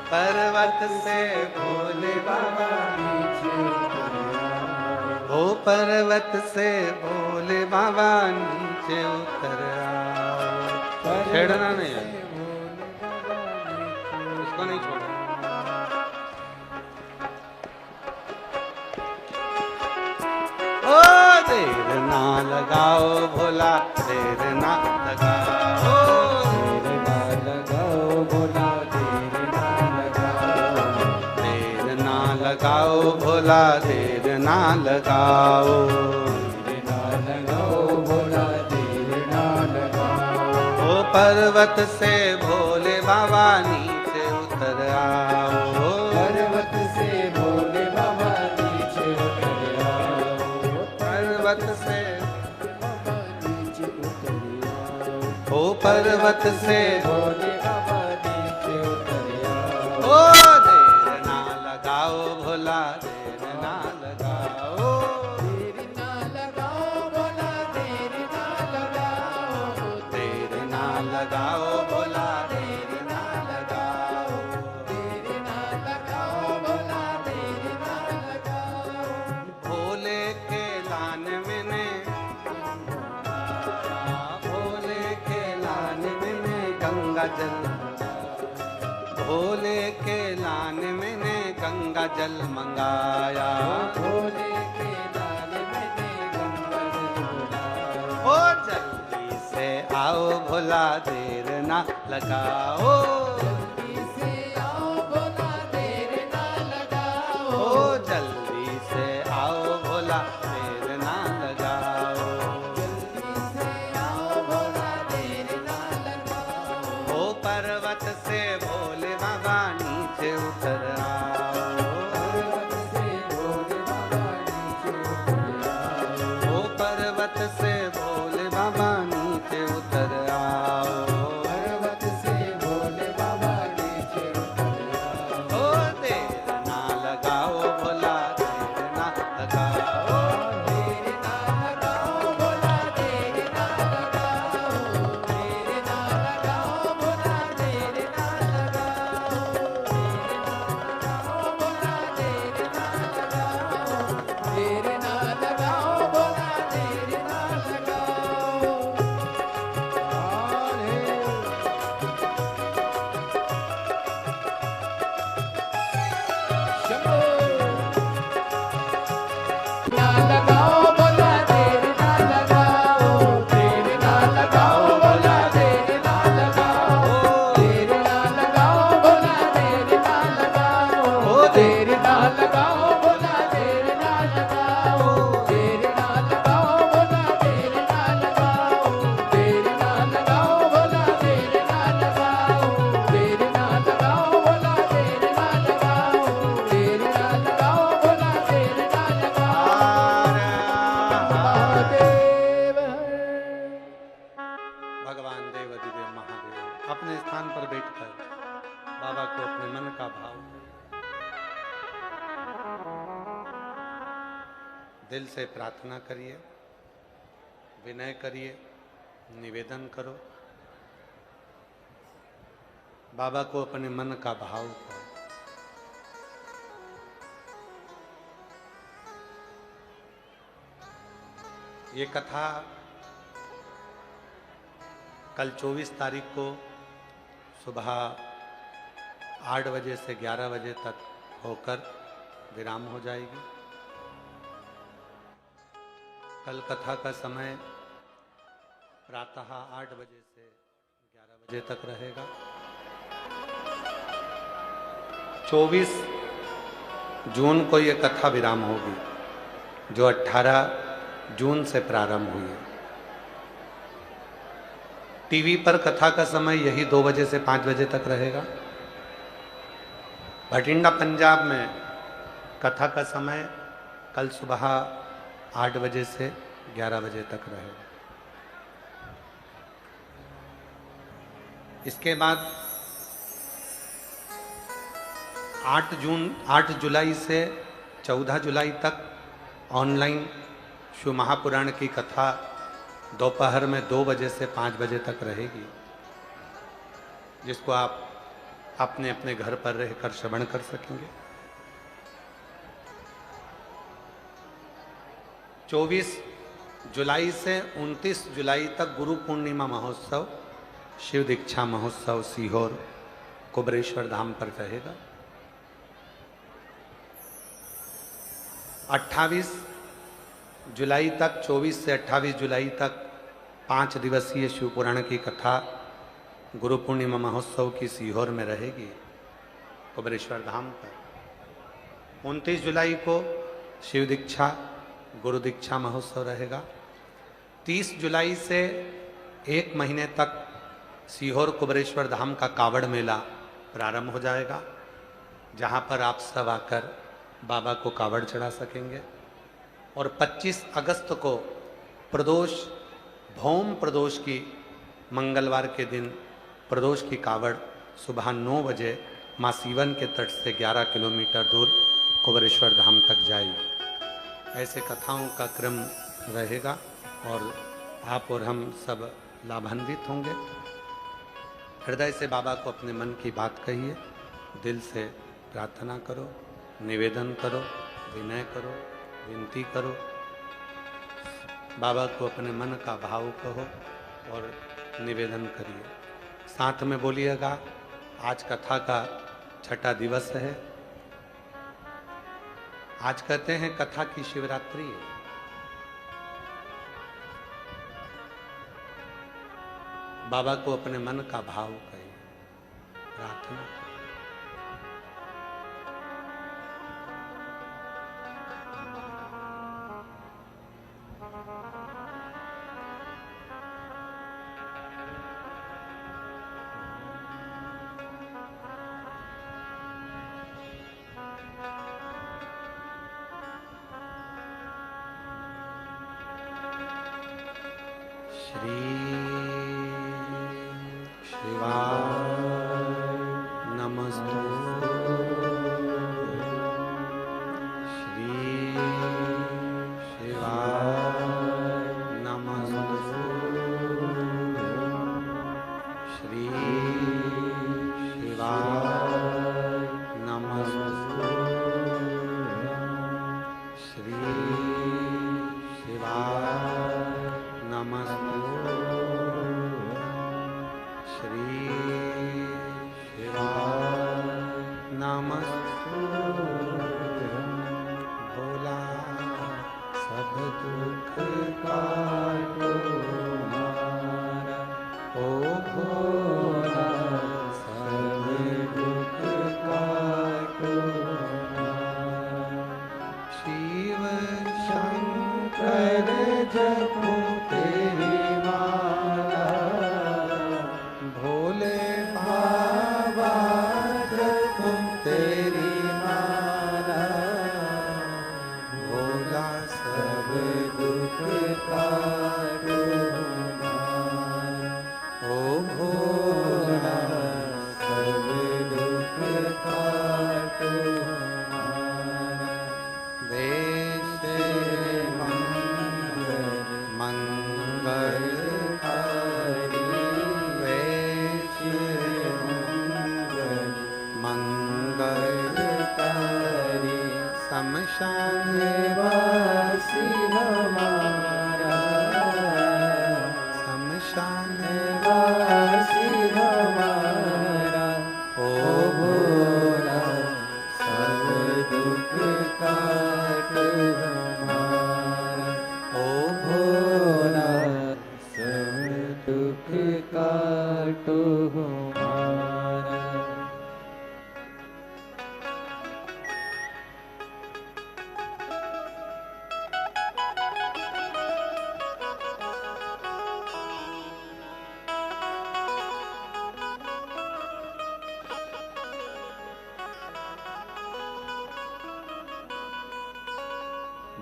पर्वत से भोले बाबा नीचे उतर आओ, ओ पर्वत से भोले बाबा नीचे उतर आओ। छेड़ना नहीं है, उसको नहीं छोड़ना। देर ना लगाओ भोला, देर ना लगाओ, देर लगाओ भोला देर ना लगाओ, देर ना लगाओ भोला देर ना लगाओ। ओ पर्वत से भोले बाबा नीचे उतर आओ, पर्वत से भोले बाबा नीचे उतर आओ, पर्वत से बाबा नीचे उतर आओ। ओ पर्वत से भोले बाबा नीचे उतर आओ। ओ देर ना लगाओ भोला देर ना लगाओ, देर ना लगाओ भोला देर ना लगाओ, देर ना लगाओ भोला देर ना लगाओ, देर ना लगाओ भोला देर ना लगाओ। भोले के लान में ने भोले के लान में ने गंगा जल, भोले के लान में ने गंगा जल मंगाया, भोले के लाल मैंने गंगा जल बुलाया। ओ जल्दी से आओ भोला देर ना लगाओ, जल्दी से आओ भोला देर ना लगाओ। ओ जल्दी से आओ भोला देर ना लगाओ, जल्दी से आओ भोला देर ना लगाओ। ओ पर्वत से भोले बाबा नीचे उतर आओ, पर्वत से भोले बाबा नीचे उतर आओ। ओ पर्वत से भोले बाबा नीचे उतर आओ, पर्वत से भोले बाबा नीचे उतर आओ। ओ देर ना लगाओ भोला देर ना लगाओ, देर ना लगाओ भोला देर ना लगाओ। देर ना लगाओ भोला देर ना लगाओ। देर ना लगाओ भोला देर ना लगाओ। देर ना लगाओ भोला देर ना लगाओ। शंभो ना लगाओ भोला देर ना लगाओ। देर ना लगाओ भोला देर ना लगाओ। देर ना लगाओ भोला देर ना लगाओ। देर ना लगाओ भोला देर ना लगाओ। देर ना लगाओ भोला देर ना लगाओ। देर ना लगाओ भोला देर ना लगाओ। देर ना लगाओ भोला देर ना लगाओ। देर ना लगाओ भोला देर ना लगाओ। महादेव भगवान देव दिव्य महादेव अपने स्थान पर बैठकर बाबा को अपने मन का भाव दिल से प्रार्थना करिए, विनय करिए, निवेदन करो, बाबा को अपने मन का भाव करो। ये कथा कल 24 तारीख को सुबह 8 बजे से 11 बजे तक होकर विराम हो जाएगी। कल कथा का समय प्रातः 8 बजे से 11 बजे तक रहेगा। 24 जून को ये कथा विराम होगी, जो 18 जून से प्रारंभ हुई है। टीवी पर कथा का समय यही 2 बजे से 5 बजे तक रहेगा। भटिंडा पंजाब में कथा का समय कल सुबह 8 बजे से 11 बजे तक रहेगा। इसके बाद 8 जुलाई से 14 जुलाई तक ऑनलाइन शिव महापुराण की कथा दोपहर में 2 बजे से 5 बजे तक रहेगी, जिसको आप अपने अपने घर पर रहकर श्रवण कर सकेंगे। 24 जुलाई से 29 जुलाई तक गुरु पूर्णिमा महोत्सव, शिव दीक्षा महोत्सव सीहोर कुबरेश्वर धाम पर रहेगा। 28 जुलाई तक 24 से 28 जुलाई तक 5 दिवसीय शिव पुराण की कथा गुरु पूर्णिमा महोत्सव की सीहोर में रहेगी कुबरेश्वर धाम पर। 29 जुलाई को शिव दीक्षा गुरु दीक्षा महोत्सव रहेगा। 30 जुलाई से 1 महीने तक सीहोर कुबरेश्वर धाम का कावड़ मेला प्रारंभ हो जाएगा, जहां पर आप सब आकर बाबा को कावड़ चढ़ा सकेंगे। और 25 अगस्त को प्रदोष, भौम प्रदोष की मंगलवार के दिन प्रदोष की कावड़ सुबह 9 बजे माँ सीवन के तट से 11 किलोमीटर दूर कुबरेश्वर धाम तक जाएगी। ऐसे कथाओं का क्रम रहेगा और आप और हम सब लाभान्वित होंगे। हृदय से बाबा को अपने मन की बात कहिए, दिल से प्रार्थना करो, निवेदन करो, विनय करो, विनती करो। बाबा को अपने मन का भाव कहो और निवेदन करिए। साथ में बोलिएगा, आज कथा का 6ठा दिवस है। आज कहते हैं कथा की शिवरात्रि है। बाबा को अपने मन का भाव कहिए, प्रार्थना करिए। श्री शिवाय नमस्तुते। श्री शिवाय नमस्तुते। श्री शिवाय नमस्तुते। श्री शिवाय नमस्तुते। श्री शिवाय नमस्तुते। भोला सब दुख काटो हमारा, ओ भोला सब दुख काटो हमारा। शिव शंकर जपो तेरी माला, भोले बाबा जपो तेरी माला। भोला सब दुख काटो हमारा, ओ भोला सब दुख काटो हमारा। देश मंगलकारी, वेश मंगलकारी। शमशान वासी हमारा, शमशान वासी हमारा। ओ भोला सब दुख काटो हमारा, ओ भोला सब दुख काटो हमारा।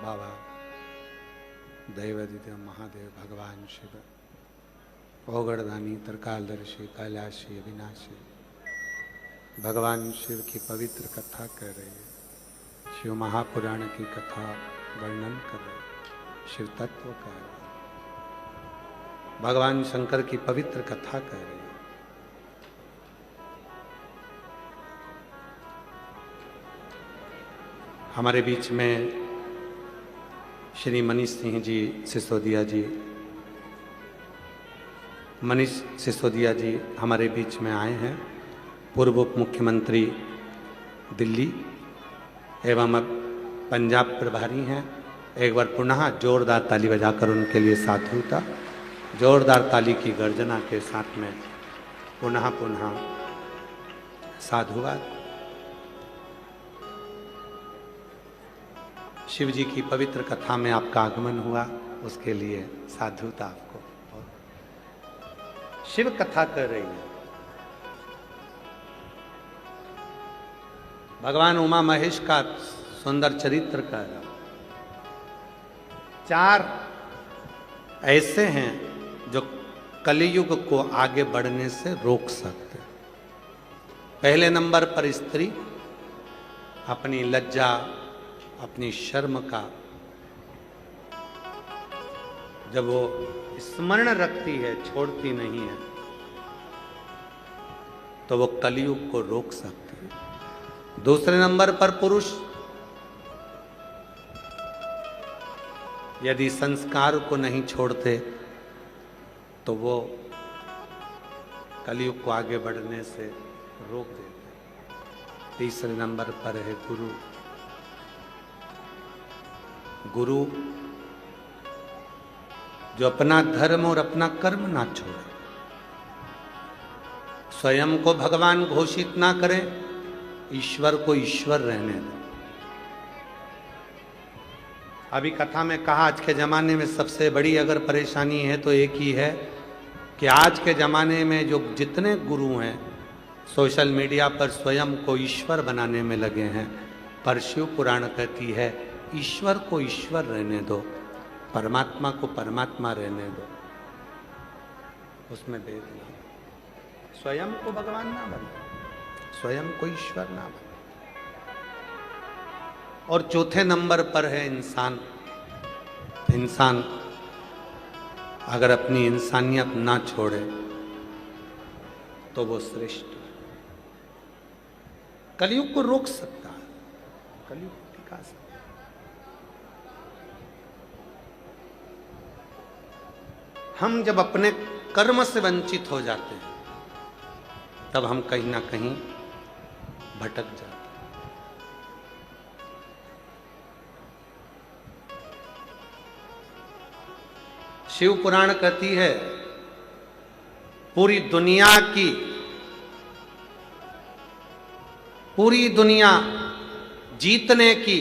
बाबा दैवादिदेव महादेव भगवान शिव, ओगड़दानी, त्रिकालदर्शी, कैलाशी, अविनाशी, भगवान शिव की पवित्र कथा कर रहे हैं। शिव महापुराण की कथा वर्णन कर रहे हैं, शिव तत्व का है। भगवान शंकर की पवित्र कथा कर रहे हैं। हमारे बीच में श्री मनीष सिंह जी सिसोदिया जी, मनीष सिसोदिया जी हमारे बीच में आए हैं। पूर्व उप मुख्यमंत्री दिल्ली एवं अब पंजाब प्रभारी हैं। एक बार पुनः जोरदार ताली बजाकर उनके लिए साधुता, जोरदार ताली की गर्जना के साथ में पुनः पुनः साधुवाद। शिव जी की पवित्र कथा में आपका आगमन हुआ, उसके लिए साधुता आपको। शिव कथा कर रही है, भगवान उमा महेश का सुंदर चरित्र कर रहा। 4 ऐसे हैं जो कलियुग को आगे बढ़ने से रोक सकते हैं। पहले नंबर पर स्त्री अपनी लज्जा, अपनी शर्म का जब वो स्मरण रखती है, छोड़ती नहीं है, तो वो कलियुग को रोक सकती है। दूसरे नंबर पर पुरुष यदि संस्कार को नहीं छोड़ते तो वो कलियुग को आगे बढ़ने से रोक देते। तीसरे नंबर पर है गुरु। गुरु जो अपना धर्म और अपना कर्म ना छोड़े, स्वयं को भगवान घोषित ना करे, ईश्वर को ईश्वर रहने दे। अभी कथा में कहा आज के जमाने में सबसे बड़ी अगर परेशानी है तो एक ही है कि आज के जमाने में जो जितने गुरु हैं सोशल मीडिया पर स्वयं को ईश्वर बनाने में लगे हैं। पर शिव पुराण कहती है ईश्वर को ईश्वर रहने दो, परमात्मा को परमात्मा रहने दो, उसमें भेद नहीं। स्वयं को भगवान ना बने, स्वयं को ईश्वर ना बने। और चौथे नंबर पर है इंसान। इंसान अगर अपनी इंसानियत ना छोड़े तो वो श्रेष्ठ है, कलयुग को रोक सकता है, कलयुग को टिका सकता है। हम जब अपने कर्म से वंचित हो जाते हैं तब हम कहीं ना कहीं भटक जाते हैं। शिव पुराण कहती है पूरी दुनिया जीतने की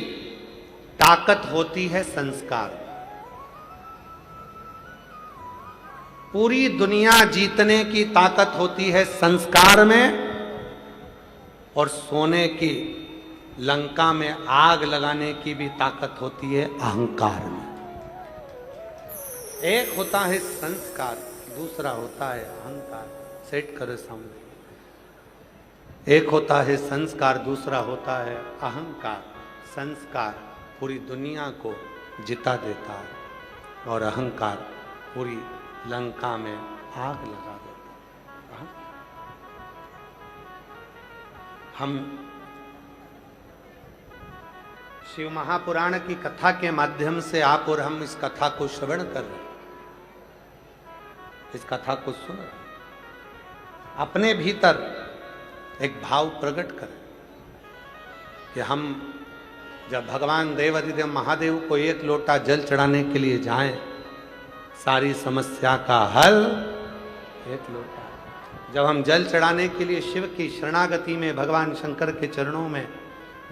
ताकत होती है संस्कार। पूरी दुनिया जीतने की ताकत होती है संस्कार में, और सोने की लंका में आग लगाने की भी ताकत होती है अहंकार में। एक होता है संस्कार, दूसरा होता है अहंकार। सेट करो सामने। एक होता है संस्कार, दूसरा होता है अहंकार। संस्कार पूरी दुनिया को जिता देता है और अहंकार पूरी लंका में आग लगा देता है। हम शिव महापुराण की कथा के माध्यम से आप और हम इस कथा को श्रवण कर रहे हैं, इस कथा को सुन रहे हैं। अपने भीतर एक भाव प्रकट करें कि हम जब भगवान देवाधिदेव महादेव को एक लोटा जल चढ़ाने के लिए जाएं, सारी समस्या का हल एक लोटा। जब हम जल चढ़ाने के लिए शिव की शरणागति में भगवान शंकर के चरणों में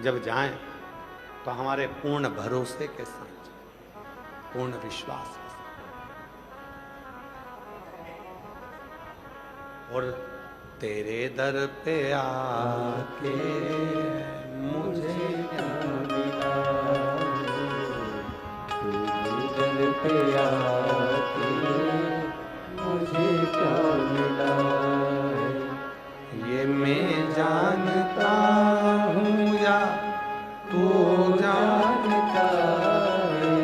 जब जाएं तो हमारे पूर्ण भरोसे के साथ, पूर्ण विश्वास के साथ। और तेरे दर पे आके मुझे क्या मिला, तेरे दर पे आके मुझे क्या मिला, ये मैं जानता हूँ या तू जानता है,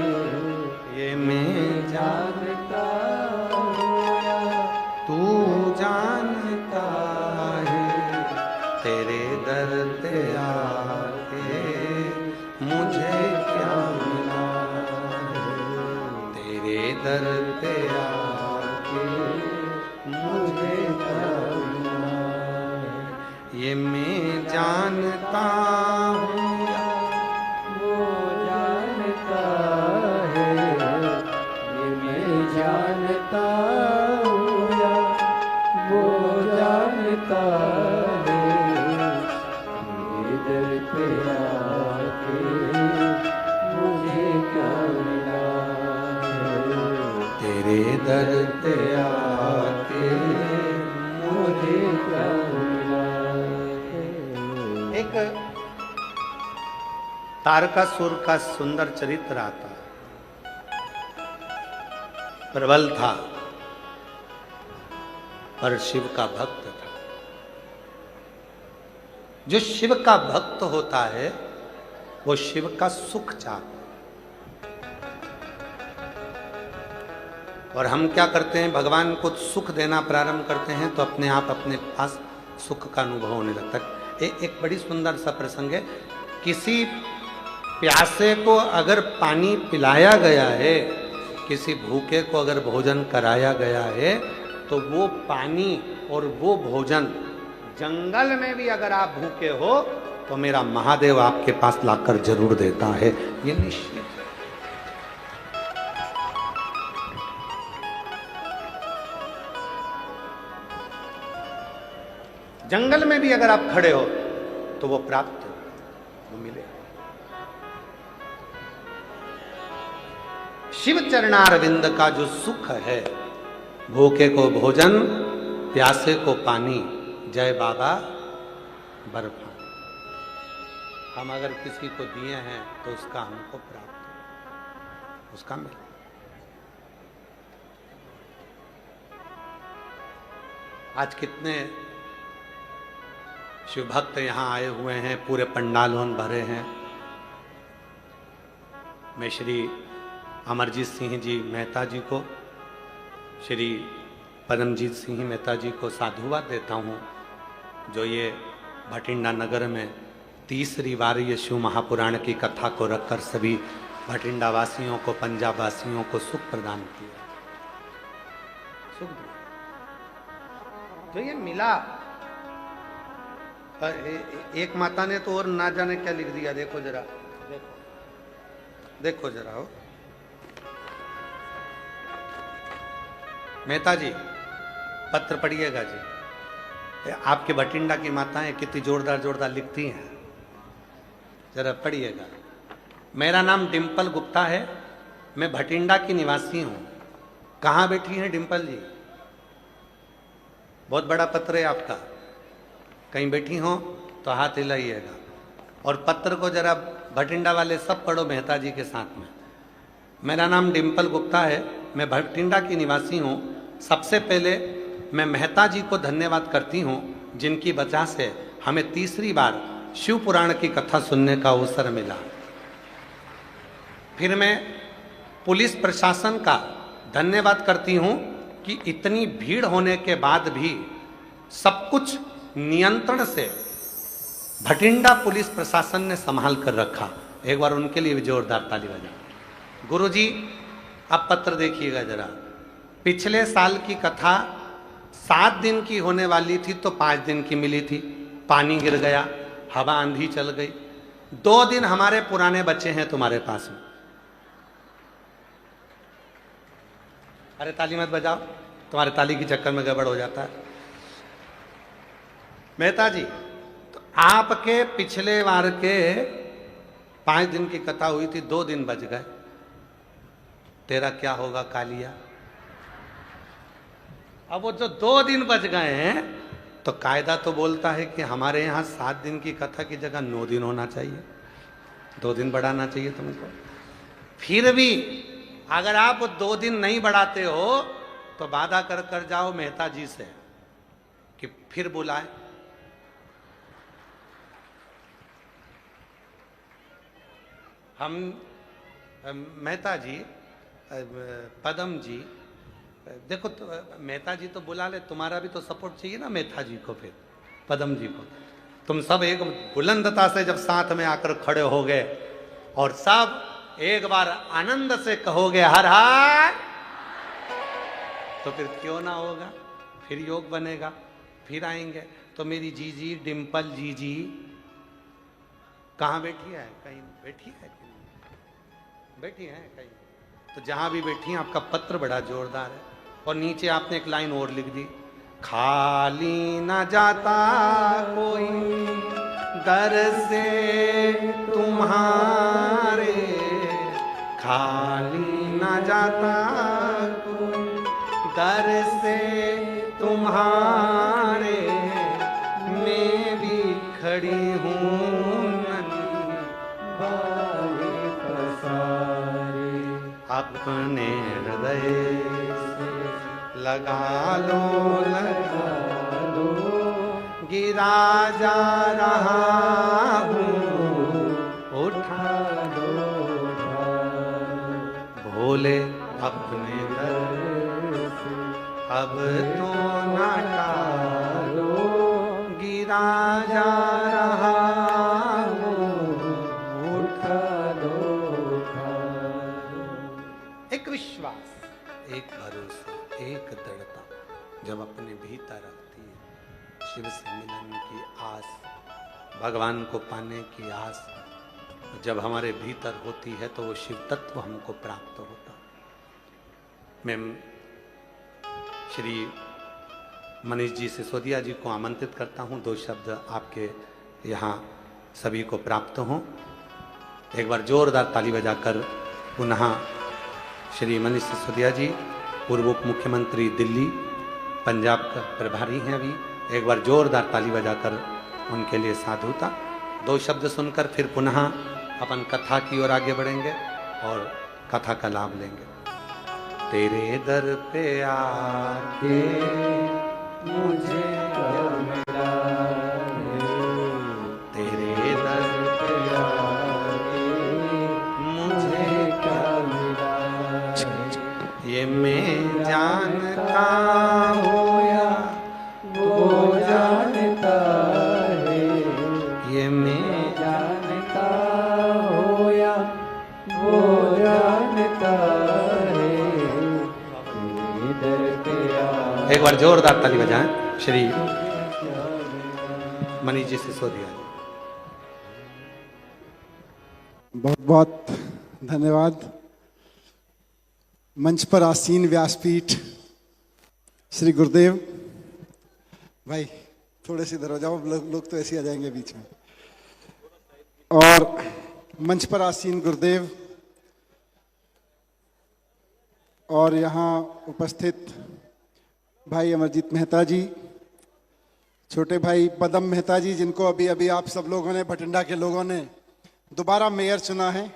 ये मैं जानता हूँ या तू जानता है। तेरे दर पे आके मुझे क्या मिला, तेरे दर पे आके मुझे क्या मिला, ये मैं जानता हूँ वो जानता है, ये मैं जानता हूँ या वो जानता है, मेरे दर पे आके मुझे दर पे आके मुझे प्रभु मिलाए। एक तारकासुर का सुंदर चरित्र आता, प्रबल था पर शिव का भक्त था। जो शिव का भक्त होता है वो शिव का सुख चाहता है। और हम क्या करते हैं, भगवान को सुख देना प्रारंभ करते हैं तो अपने आप अपने पास सुख का अनुभव होने लगता है। एक बड़ी सुंदर सा प्रसंग है, किसी प्यासे को अगर पानी पिलाया गया है, किसी भूखे को अगर भोजन कराया गया है, तो वो पानी और वो भोजन जंगल में भी अगर आप भूखे हो तो मेरा महादेव आपके पास लाकर जरूर देता है, ये निश्चित है। जंगल में भी अगर आप खड़े हो तो वो प्राप्त हो, वो मिले। शिव चरणारविंद का जो सुख है, भूखे को भोजन, प्यासे को पानी, जय बाबा बर्फा, हम अगर किसी को दिए हैं तो उसका हमको प्राप्त हो, उसका मिले। आज कितने शिव भक्त यहाँ आए हुए हैं, पूरे पंडालों भरे हैं। मैं श्री अमरजीत सिंह जी मेहता जी को, श्री पदमजीत सिंह मेहता जी को साधुवाद देता हूँ, जो ये भटिंडा नगर में तीसरी बार ये शिव महापुराण की कथा को रखकर सभी भटिंडा वासियों को, पंजाब वासियों को सुख प्रदान किया, सुख दिया। तो ये मिला। एक माता ने तो और ना जाने क्या लिख दिया, देखो जरा, देखो देखो जरा हो। मेहता जी पत्र पढ़िएगा जी, आपके भटिंडा की माताएं कितनी जोरदार जोरदार लिखती हैं, जरा पढ़िएगा। मेरा नाम डिम्पल गुप्ता है, मैं भटिंडा की निवासी हूं। कहाँ बैठी हैं डिम्पल जी? बहुत बड़ा पत्र है आपका, कहीं बैठी हो तो हाथ हिलाइएगा। और पत्र को जरा भटिंडा वाले सब पढ़ो मेहता जी के साथ में। मेरा नाम डिम्पल गुप्ता है, मैं भटिंडा की निवासी हूँ। सबसे पहले मैं मेहता जी को धन्यवाद करती हूँ, जिनकी वजह से हमें तीसरी बार शिव पुराण की कथा सुनने का अवसर मिला। फिर मैं पुलिस प्रशासन का धन्यवाद करती हूँ कि इतनी भीड़ होने के बाद भी सब कुछ नियंत्रण से भटिंडा पुलिस प्रशासन ने संभाल कर रखा। एक बार उनके लिए भी जोरदार ताली बजाओ। गुरुजी अब पत्र देखिएगा जरा। पिछले साल की कथा 7 दिन की होने वाली थी तो 5 दिन की मिली थी, पानी गिर गया, हवा आंधी चल गई। 2 दिन हमारे पुराने बच्चे हैं तुम्हारे पास में। अरे ताली मत बजाओ, तुम्हारे ताली के चक्कर में गड़बड़ हो जाता है। मेहता जी, तो आपके पिछले बार के 5 दिन की कथा हुई थी, 2 दिन बच गए, तेरा क्या होगा कालिया? अब वो जो 2 दिन बच गए हैं, तो कायदा तो बोलता है कि हमारे यहाँ 7 दिन की कथा की जगह 9 दिन होना चाहिए, 2 दिन बढ़ाना चाहिए तुमको। फिर भी अगर आप 2 दिन नहीं बढ़ाते हो तो वादा कर जाओ मेहता जी से कि फिर बुलाए। हम मेहता जी, पदम जी, देखो तो, मेहता जी तो बुला ले, तुम्हारा भी तो सपोर्ट चाहिए ना मेहता जी को, फिर पदम जी को। तुम सब एक बुलंदता से जब साथ में आकर खड़े हो गए और सब एक बार आनंद से कहोगे हर हर, तो फिर क्यों ना होगा, फिर योग बनेगा, फिर आएंगे। तो मेरी जीजी डिम्पल जीजी कहाँ बैठी है? कहीं बैठी है? बैठी है कहीं? तो जहां भी बैठी हैं, आपका पत्र बड़ा जोरदार है। और नीचे आपने एक लाइन और लिख दी, खाली ना जाता कोई दर से तुम्हारे, खाली ना जाता कोई सहारे मैं भी खड़ी हूँ नन्ही बारी पसारे, अपने हृदय से लगा लो गिरा जा रहा हूँ उठा भोले अपने दर से अब तो ना टालो गिरा जा रहा हूँ उठा एक विश्वास, एक भरोसा, एक दृढ़ता जब अपने भीतर आती है, शिव से मिलन की आस, भगवान को पाने की आस जब हमारे भीतर होती है तो वो शिव तत्व हमको प्राप्त होता। मैं श्री मनीष जी सिसोदिया जी को आमंत्रित करता हूँ, दो शब्द आपके यहाँ सभी को प्राप्त हों। एक बार जोरदार ताली बजाकर पुनः श्री मनीष सिसोदिया जी, पूर्व उप मुख्यमंत्री दिल्ली पंजाब का प्रभारी हैं अभी, एक बार जोरदार ताली बजाकर उनके लिए साधुता। दो शब्द सुनकर फिर पुनः अपन कथा की ओर आगे बढ़ेंगे और कथा का लाभ लेंगे। तेरे दर पे आके मुझे क्या मिला है, तेरे दर पे आके मुझे क्या मिला है, ये मैं जानता हूँ या वो जानता है, ये मैं जानता हो या वो जानता है, तेरे दर पे आ एक बार जोरदार ताली बजाएं श्री मनीष जी सिसोदिया। बहुत बहुत धन्यवाद। मंच पर आसीन व्यासपीठ श्री गुरुदेव भाई, थोड़े से इधर हो जाओ, लोग तो ऐसे ही आ जाएंगे बीच में। और मंच पर आसीन गुरुदेव और यहाँ उपस्थित भाई अमरजीत मेहता जी, छोटे भाई पदम मेहता जी, जिनको अभी अभी आप सब लोगों ने, भटिंडा के लोगों ने दोबारा मेयर चुना है,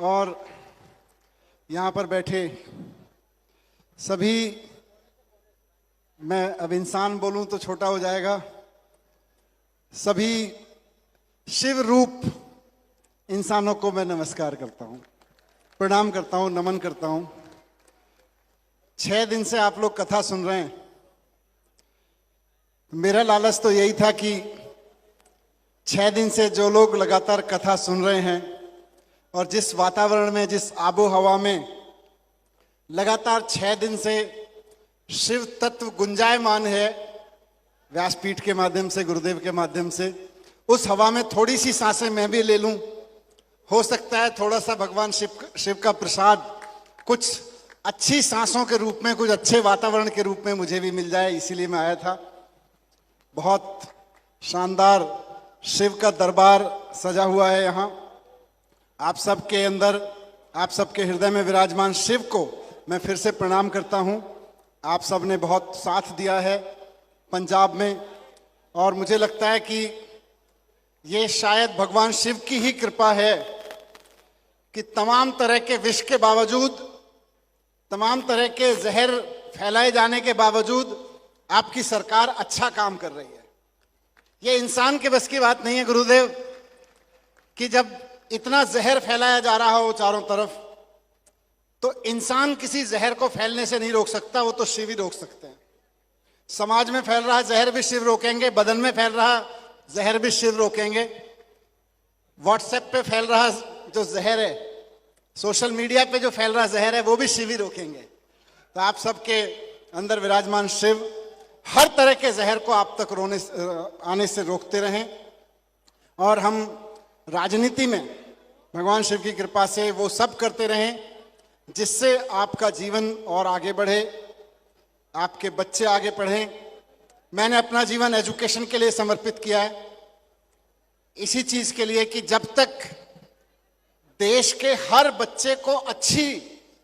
और यहाँ पर बैठे सभी, मैं अब इंसान बोलूं तो छोटा हो जाएगा, सभी शिव रूप इंसानों को मैं नमस्कार करता हूं, प्रणाम करता हूं, नमन करता हूं। 6 दिन से आप लोग कथा सुन रहे हैं। मेरा लालच तो यही था कि 6 दिन से जो लोग लगातार कथा सुन रहे हैं और जिस वातावरण में, जिस आबो हवा में लगातार 6 दिन से शिव तत्व गुंजायमान है, व्यासपीठ के माध्यम से, गुरुदेव के माध्यम से, उस हवा में थोड़ी सी सांसें मैं भी ले लूं। हो सकता है थोड़ा सा भगवान शिव का प्रसाद कुछ अच्छी सांसों के रूप में, कुछ अच्छे वातावरण के रूप में मुझे भी मिल जाए, इसीलिए मैं आया था। बहुत शानदार शिव का दरबार सजा हुआ है यहाँ। आप सबके अंदर, आप सबके हृदय में विराजमान शिव को मैं फिर से प्रणाम करता हूँ। आप सब ने बहुत साथ दिया है पंजाब में, और मुझे लगता है कि ये शायद भगवान शिव की ही कृपा है कि तमाम तरह के विष के बावजूद, तमाम तरह के जहर फैलाए जाने के बावजूद आपकी सरकार अच्छा काम कर रही है। ये इंसान के बस की बात नहीं है गुरुदेव, कि जब इतना जहर फैलाया जा रहा हो चारों तरफ, तो इंसान किसी जहर को फैलने से नहीं रोक सकता, वो तो शिव ही रोक सकते हैं। समाज में फैल रहा जहर भी शिव रोकेंगे, बदन में फैल रहा जहर भी शिव रोकेंगे, व्हाट्सएप पे फैल रहा जो जहर है, सोशल मीडिया पे जो फैल रहा जहर है, वो भी शिव ही रोकेंगे। तो आप सबके अंदर विराजमान शिव हर तरह के जहर को आप तक आने से रोकते रहें, और हम राजनीति में भगवान शिव की कृपा से वो सब करते रहें जिससे आपका जीवन और आगे बढ़े, आपके बच्चे आगे पढ़ें। मैंने अपना जीवन एजुकेशन के लिए समर्पित किया है, इसी चीज के लिए कि जब तक देश के हर बच्चे को अच्छी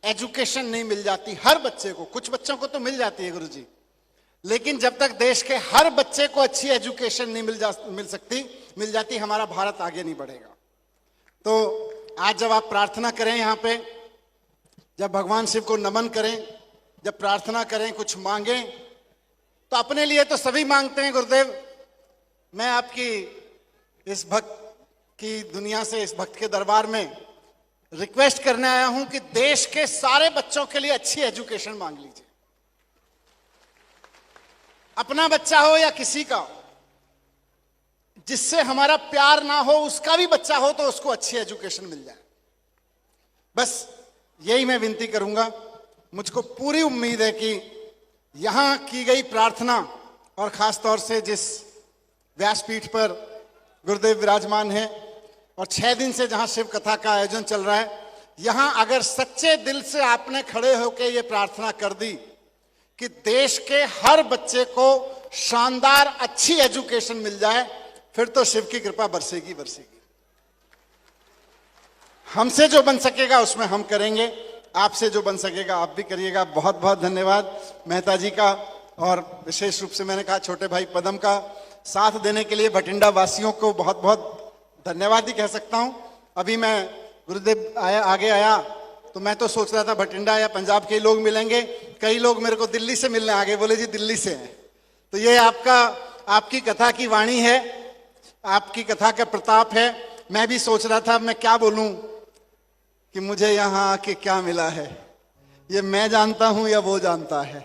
एजुकेशन नहीं मिल जाती हर बच्चे को, कुछ बच्चों को तो मिल जाती है गुरुजी, लेकिन जब तक देश के हर बच्चे को अच्छी एजुकेशन नहीं मिल जाती, हमारा भारत आगे नहीं बढ़ेगा। तो आज जब आप प्रार्थना करें यहाँ पे, जब भगवान शिव को नमन करें, जब प्रार्थना करें, कुछ मांगें, तो अपने लिए तो सभी मांगते हैं गुरुदेव। मैं आपकी इस भक्त की दुनिया से, इस भक्त के दरबार में रिक्वेस्ट करने आया हूं कि देश के सारे बच्चों के लिए अच्छी एजुकेशन मांग लीजिए। अपना बच्चा हो या किसी का हो, जिससे हमारा प्यार ना हो, उसका भी बच्चा हो तो उसको अच्छी एजुकेशन मिल जाए। बस यही मैं विनती करूंगा। मुझको पूरी उम्मीद है कि यहां की गई प्रार्थना, और खास तौर से जिस व्यासपीठ पर गुरुदेव विराजमान है और 6 दिन से जहां शिव कथा का आयोजन चल रहा है, यहां अगर सच्चे दिल से आपने खड़े होकर ये प्रार्थना कर दी कि देश के हर बच्चे को शानदार अच्छी एजुकेशन मिल जाए, फिर तो शिव की कृपा बरसेगी बरसेगी। हमसे जो बन सकेगा उसमें हम करेंगे, आपसे जो बन सकेगा आप भी करिएगा। बहुत बहुत धन्यवाद मेहता जी का, और विशेष रूप से मैंने कहा छोटे भाई पदम का साथ देने के लिए भटिंडा वासियों को बहुत बहुत धन्यवाद ही कह सकता हूं। अभी मैं गुरुदेव आगे आया तो मैं तो सोच रहा था भटिंडा या पंजाब के लोग मिलेंगे, कई लोग मेरे को दिल्ली से मिलने आ गए, बोले जी दिल्ली से हैं। तो ये आपकी कथा की वाणी है, आपकी कथा का प्रताप है। मैं भी सोच रहा था मैं क्या बोलूं कि मुझे यहां आके क्या मिला है, ये मैं जानता हूं या वो जानता है।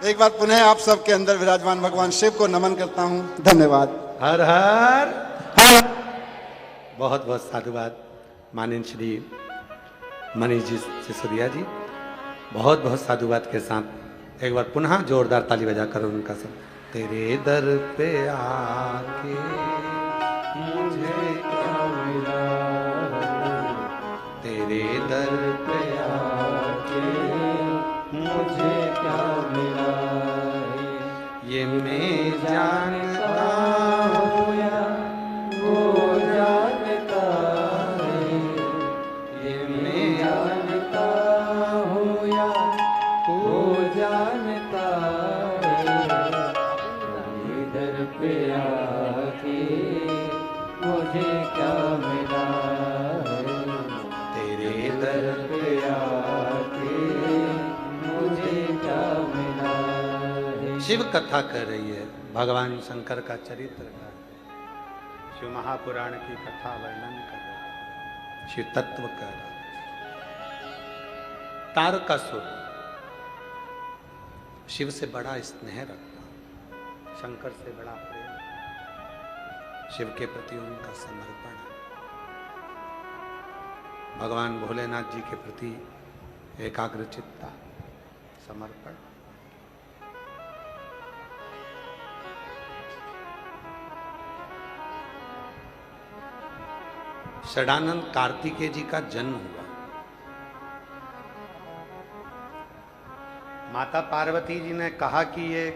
एक बार पुनः आप सबके अंदर विराजमान भगवान शिव को नमन करता हूं। धन्यवाद। हर हर हर। बहुत बहुत साधुवाद माननीय श्री मनीष जी सिसोदिया जी, बहुत बहुत साधुवाद के साथ एक बार पुनः जोरदार ताली बजाकर उनका सब। तेरे दर पे आके मुझे क्या मिला, तेरे दर पे आके मुझे क्या मिला, ये मैं जानता हूँ या वो जानता है, ये मैं जानता हूँ या वो जानता है, इधर पे आके मुझे क्या मिला है, तेरे दर पे आके मुझे क्या मिला है। शिव कथा कर रही है, भगवान शंकर का चरित्र का, शिव महापुराण की कथा वर्णन कर रहा है, शिव तत्व कर रहा है। तारकासुर शिव से बड़ा स्नेह रखता, शंकर से बड़ा प्रेम, शिव के प्रति उनका समर्पण है। भगवान भोलेनाथ जी के प्रति एकाग्रचित्ता, समर्पण। षडानंद कार्तिकेय जी का जन्म हुआ। माता पार्वती जी ने कहा कि ये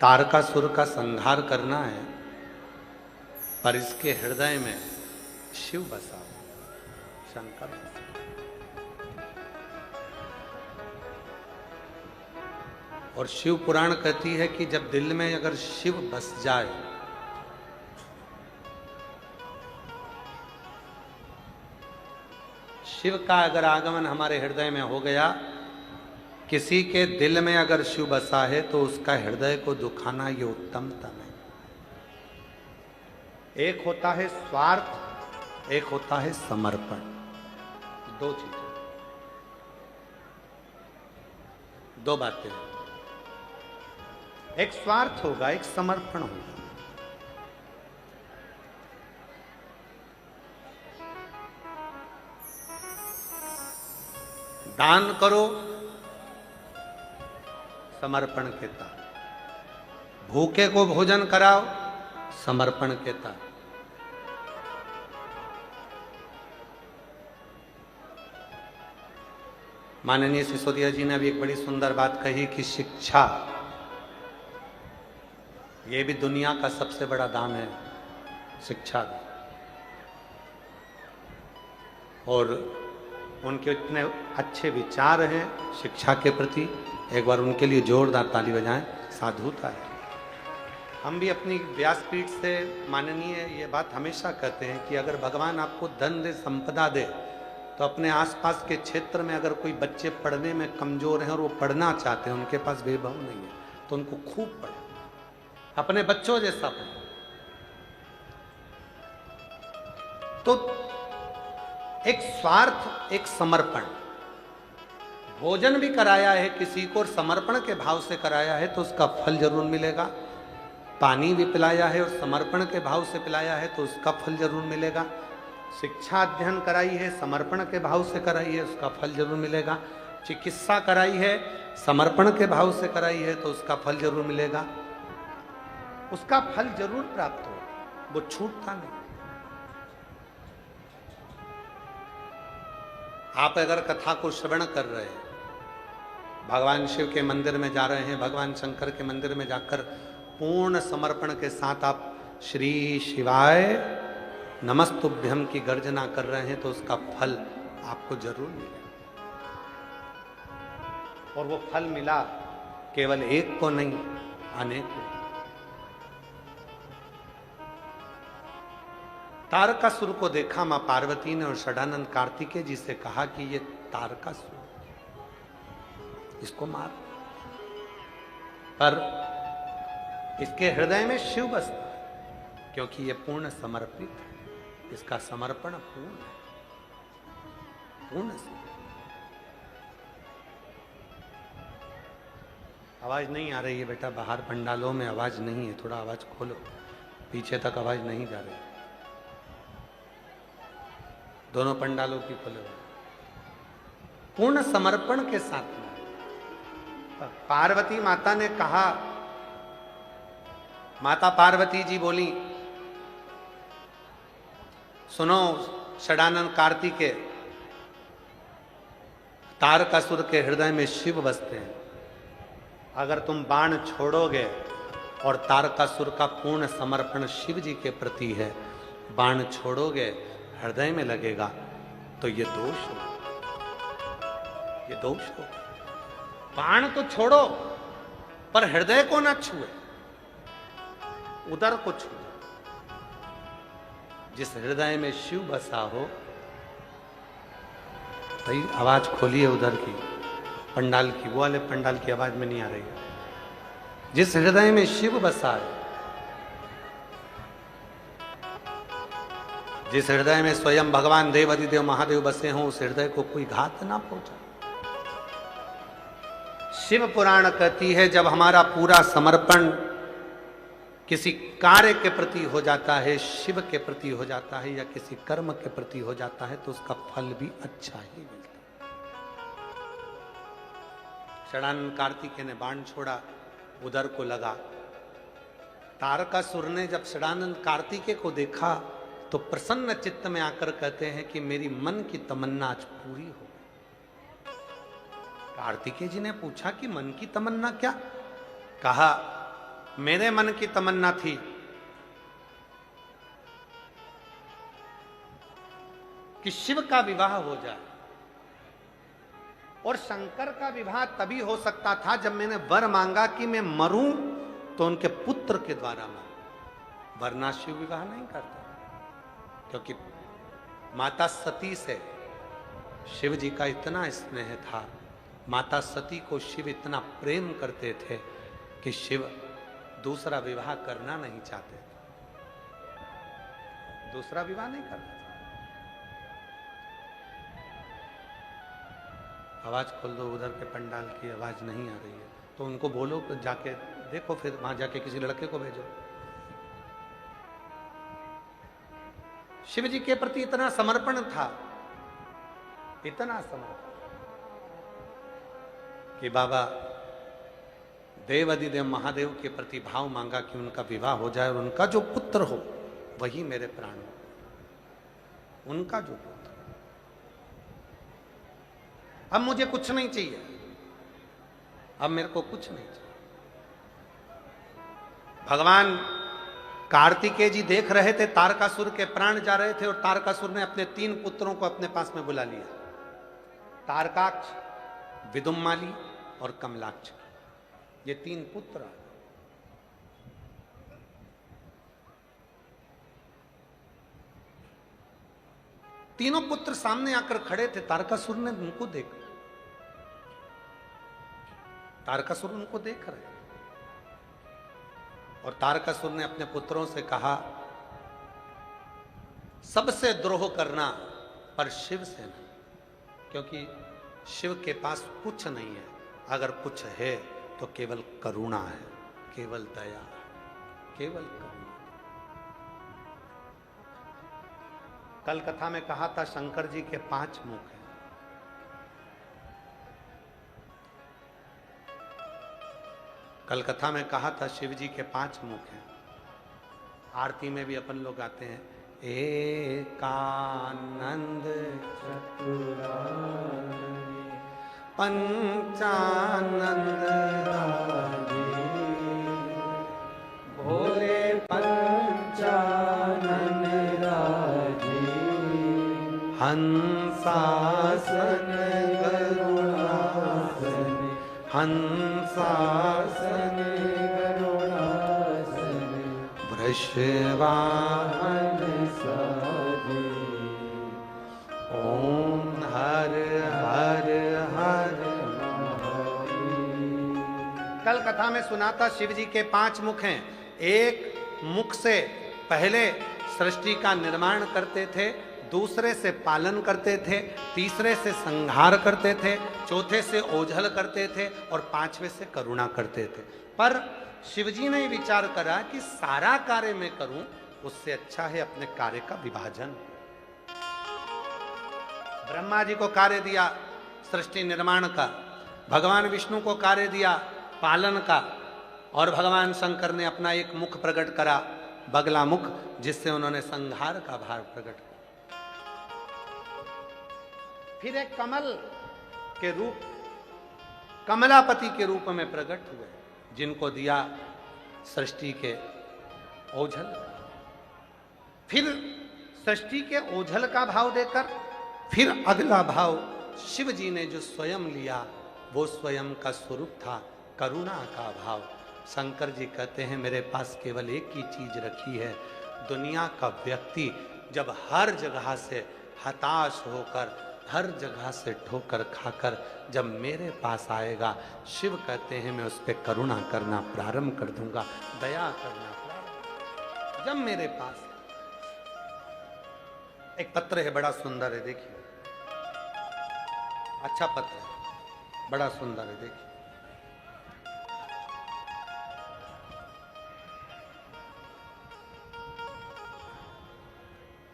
तारकासुर का संहार करना है, पर इसके हृदय में शिव बसा, शंकर बसा। और शिव पुराण कहती है कि जब दिल में अगर शिव बस जाए शिव का अगर आगमन हमारे हृदय में हो गया, किसी के दिल में अगर शिव बसा है तो उसका हृदय को दुखाना ये उत्तमतम है। एक होता है स्वार्थ, एक होता है समर्पण, दो चीजें, दो बातें। एक स्वार्थ होगा, एक समर्पण होगा। दान करो समर्पण के तार, भूखे को भोजन कराओ समर्पण के तार। माननीय सिसोदिया जी ने अभी एक बड़ी सुंदर बात कही कि शिक्षा, ये भी दुनिया का सबसे बड़ा दान है, शिक्षा। और उनके इतने अच्छे विचार हैं शिक्षा के प्रति, एक बार उनके लिए जोरदार ताली बजाएं। साधुता है। हम भी अपनी व्यासपीठ से माननीय ये बात हमेशा कहते हैं कि अगर भगवान आपको धन दे, संपदा दे, तो अपने आसपास के क्षेत्र में अगर कोई बच्चे पढ़ने में कमजोर हैं और वो पढ़ना चाहते हैं, उनके पास वैभव नहीं है, तो उनको खूब पढ़े, अपने बच्चों जैसा पढ़े। तो एक स्वार्थ, एक समर्पण, भोजन भी कराया है किसी को और समर्पण के भाव से कराया है तो उसका फल जरूर मिलेगा। पानी भी पिलाया है और समर्पण के भाव से पिलाया है तो उसका फल जरूर मिलेगा। शिक्षा अध्ययन कराई है, समर्पण के भाव से कराई है, उसका फल जरूर मिलेगा। चिकित्सा कराई है, समर्पण के भाव से कराई है तो उसका फल जरूर मिलेगा। उसका फल जरूर प्राप्त हो, वो छूटता नहीं। आप अगर कथा को श्रवण कर रहे हैं, भगवान शिव के मंदिर में जा रहे हैं, भगवान शंकर के मंदिर में जाकर पूर्ण समर्पण के साथ आप श्री शिवाय नमस्तुभ्यम की गर्जना कर रहे हैं, तो उसका फल आपको जरूर मिलेगा। और वो फल मिला केवल एक को नहीं, अनेक को। तारकासुर को देखा मां पार्वती ने और षडानंद कार्तिकेय जी से कहा कि ये तारकासुर, इसको मार। पर इसके हृदय में शिव बसता है, क्योंकि ये पूर्ण समर्पित है, इसका समर्पण पूर्ण है, पूर्ण से। आवाज नहीं आ रही है बेटा, बाहर पंडालों में आवाज नहीं है, थोड़ा आवाज खोलो, पीछे तक आवाज नहीं जा रही। दोनों पंडालों की खोलो। पूर्ण समर्पण के साथ में पार्वती माता ने कहा, माता पार्वती जी बोली, सुनो षडानंद कार्तिकेय, तारकासुर के हृदय में शिव बसते हैं। अगर तुम बाण छोड़ोगे और तारकासुर का पूर्ण समर्पण शिव जी के प्रति है, बाण छोड़ोगे हृदय में लगेगा, तो ये दोष हो, ये दोष हो। बाण तो छोड़ो पर हृदय को ना छुए, उदर को छुए। जिस हृदय में शिव बसा हो, भाई आवाज खोलिए उधर की, पंडाल की, वो वाले पंडाल की आवाज में नहीं आ रही है। जिस हृदय में शिव बसा है, जिस हृदय में स्वयं भगवान देव अधिदेव महादेव बसे हों, उस हृदय को कोई घात ना पहुंचा। शिव पुराण कहती है, जब हमारा पूरा समर्पण किसी कार्य के प्रति हो जाता है, शिव के प्रति हो जाता है या किसी कर्म के प्रति हो जाता है, तो उसका फल भी अच्छा ही मिलता है। षडानंद कार्तिकेय ने बाण छोड़ा, उदर को लगा। तारकासुर ने जब षडानंद कार्तिकेय को देखा तो प्रसन्न चित्त में आकर कहते हैं कि मेरी मन की तमन्ना आज पूरी हो गई। कार्तिकेय जी ने पूछा कि मन की तमन्ना क्या? कहा, मेरे मन की तमन्ना थी कि शिव का विवाह हो जाए, और शंकर का विवाह तभी हो सकता था जब मैंने वर मांगा कि मैं मरूं तो उनके पुत्र के द्वारा मरूं, वरना शिव विवाह नहीं करता। क्योंकि माता सती से शिव जी का इतना स्नेह था, माता सती को शिव इतना प्रेम करते थे कि शिव दूसरा विवाह करना नहीं चाहते थे, दूसरा विवाह नहीं करना। आवाज खोल दो, उधर के पंडाल की आवाज नहीं आ रही है, तो उनको बोलो कि जाके देखो, फिर वहां जाके किसी लड़के को भेजो। शिव जी के प्रति इतना समर्पण था, इतना समर्पण कि बाबा देव अधिदेव महादेव के प्रति भाव मांगा कि उनका विवाह हो जाए और उनका जो पुत्र हो वही मेरे प्राण हो, उनका जो पुत्र। अब मुझे कुछ नहीं चाहिए, अब मेरे को कुछ नहीं चाहिए। भगवान कार्तिकेय जी देख रहे थे तारकासुर के प्राण जा रहे थे, और तारकासुर ने अपने 3 पुत्रों को अपने पास में बुला लिया। तारकाक्ष, विदुम्माली और कमलाक्ष, ये 3 पुत्र। तीनों पुत्र सामने आकर खड़े थे। तारकासुर ने उनको देखा, तारकासुर उनको देख रहे और तारकासुर ने अपने पुत्रों से कहा, सबसे द्रोह करना पर शिव से नहीं, क्योंकि शिव के पास कुछ नहीं है, अगर कुछ है तो केवल करुणा है, केवल दया, केवल करुणा। कल कथा में कहा था शंकर जी के 5 मुख हैं। कल कथा में कहा था शिव जी के 5 मुख हैं। आरती में भी अपन लोग गाते हैं, एकानंद चतुरानंद पंचानंद भोले पंचानन राजे हंसासन गरुड़ासन हंसासन गरुड़ासन वृषवाहन साजे ओम हर हर हर महादेव। कल कथा में सुना था शिव जी के 5 मुख हैं। एक मुख से पहले सृष्टि का निर्माण करते थे, दूसरे से पालन करते थे, तीसरे से संहार करते थे, चौथे से ओझल करते थे और 5वें से करुणा करते थे। पर शिवजी ने विचार करा कि सारा कार्य मैं करूं, उससे अच्छा है अपने कार्य का विभाजन। ब्रह्मा जी को कार्य दिया सृष्टि निर्माण का, भगवान विष्णु को कार्य दिया पालन का, और भगवान शंकर ने अपना एक मुख प्रकट करा, बगला मुख, जिससे उन्होंने संहार का भार प्रकट किया। फिर एक कमल के रूप, कमलापति के रूप में प्रकट हुए, जिनको दिया सृष्टि के ओझल। फिर सृष्टि के ओझल का भाव देकर फिर अगला भाव शिव जी ने जो स्वयं लिया, वो स्वयं का स्वरूप था करुणा का भाव। शंकर जी कहते हैं, मेरे पास केवल एक ही चीज रखी है। दुनिया का व्यक्ति जब हर जगह से हताश होकर, हर जगह से ठोकर खाकर जब मेरे पास आएगा, शिव कहते हैं मैं उस पर करुणा करना प्रारंभ कर दूंगा, दया करना प्रारंभ। जब मेरे पास एक पत्र है, बड़ा सुंदर है, देखिए, अच्छा पत्र है, बड़ा सुंदर है, देखिए।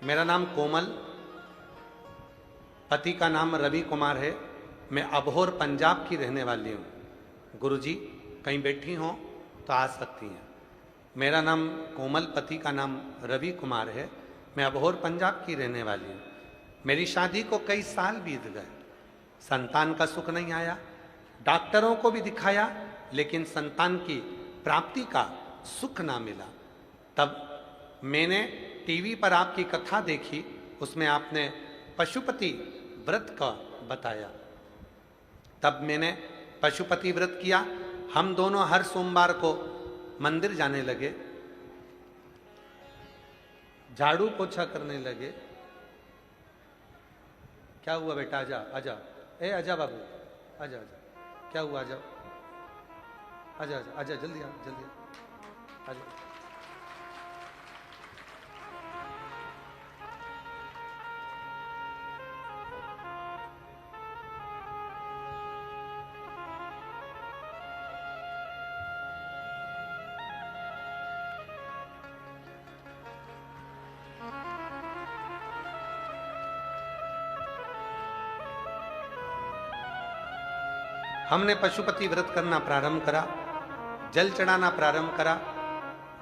मेरा नाम कोमल, पति का नाम रवि कुमार है। मैं अबोहर पंजाब की रहने वाली हूँ। गुरुजी कहीं बैठी हो तो आ सकती हैं। मेरा नाम कोमल, पति का नाम रवि कुमार है। मैं अबोहर पंजाब की रहने वाली हूँ। मेरी शादी को कई साल बीत गए, संतान का सुख नहीं आया। डॉक्टरों को भी दिखाया, लेकिन संतान की प्राप्ति का सुख ना मिला। तब मैंने टीवी पर आपकी कथा देखी, उसमें आपने पशुपति व्रत का बताया। तब मैंने पशुपति व्रत किया। हम दोनों हर सोमवार को मंदिर जाने लगे, झाड़ू पोछा करने लगे। क्या हुआ बेटा, आजा आजा, ए आजा बाबू, आजा आजा, क्या हुआ, आजा आजा आजा, आजा जल्दी आ, जल्दी आजा। हमने पशुपति व्रत करना प्रारंभ करा, जल चढ़ाना प्रारंभ करा।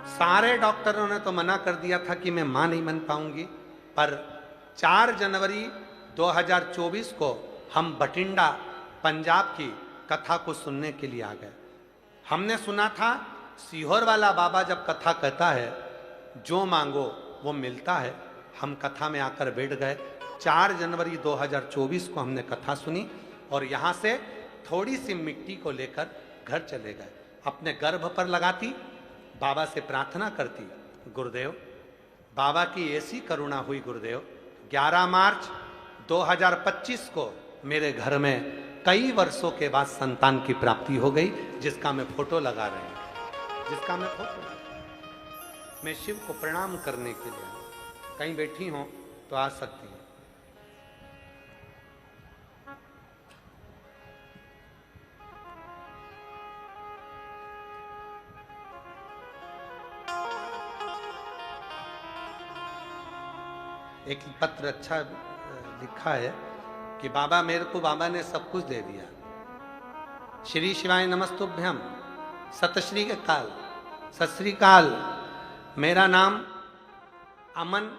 सारे डॉक्टरों ने तो मना कर दिया था कि मैं मां नहीं बन पाऊंगी, पर 4 जनवरी 2024 को हम बठिंडा पंजाब की कथा को सुनने के लिए आ गए। हमने सुना था सीहोर वाला बाबा जब कथा कहता है, जो मांगो वो मिलता है। हम कथा में आकर बैठ गए। 4 जनवरी 2024 को हमने कथा सुनी और यहाँ से थोड़ी सी मिट्टी को लेकर घर चले गए। अपने गर्भ पर लगाती, बाबा से प्रार्थना करती, गुरुदेव बाबा की ऐसी करुणा हुई गुरुदेव, 11 मार्च 2025 को मेरे घर में कई वर्षों के बाद संतान की प्राप्ति हो गई, जिसका मैं फोटो लगा रहे हैं, जिसका मैं फोटो मैं शिव को प्रणाम करने के लिए कहीं बैठी हूं तो आ सकती है। एक पत्र अच्छा लिखा है कि बाबा मेरे को बाबा ने सब कुछ दे दिया। श्री शिवाय नमस्तुभ्यम, सत श्री काल, सत श्री काल। मेरा नाम अमन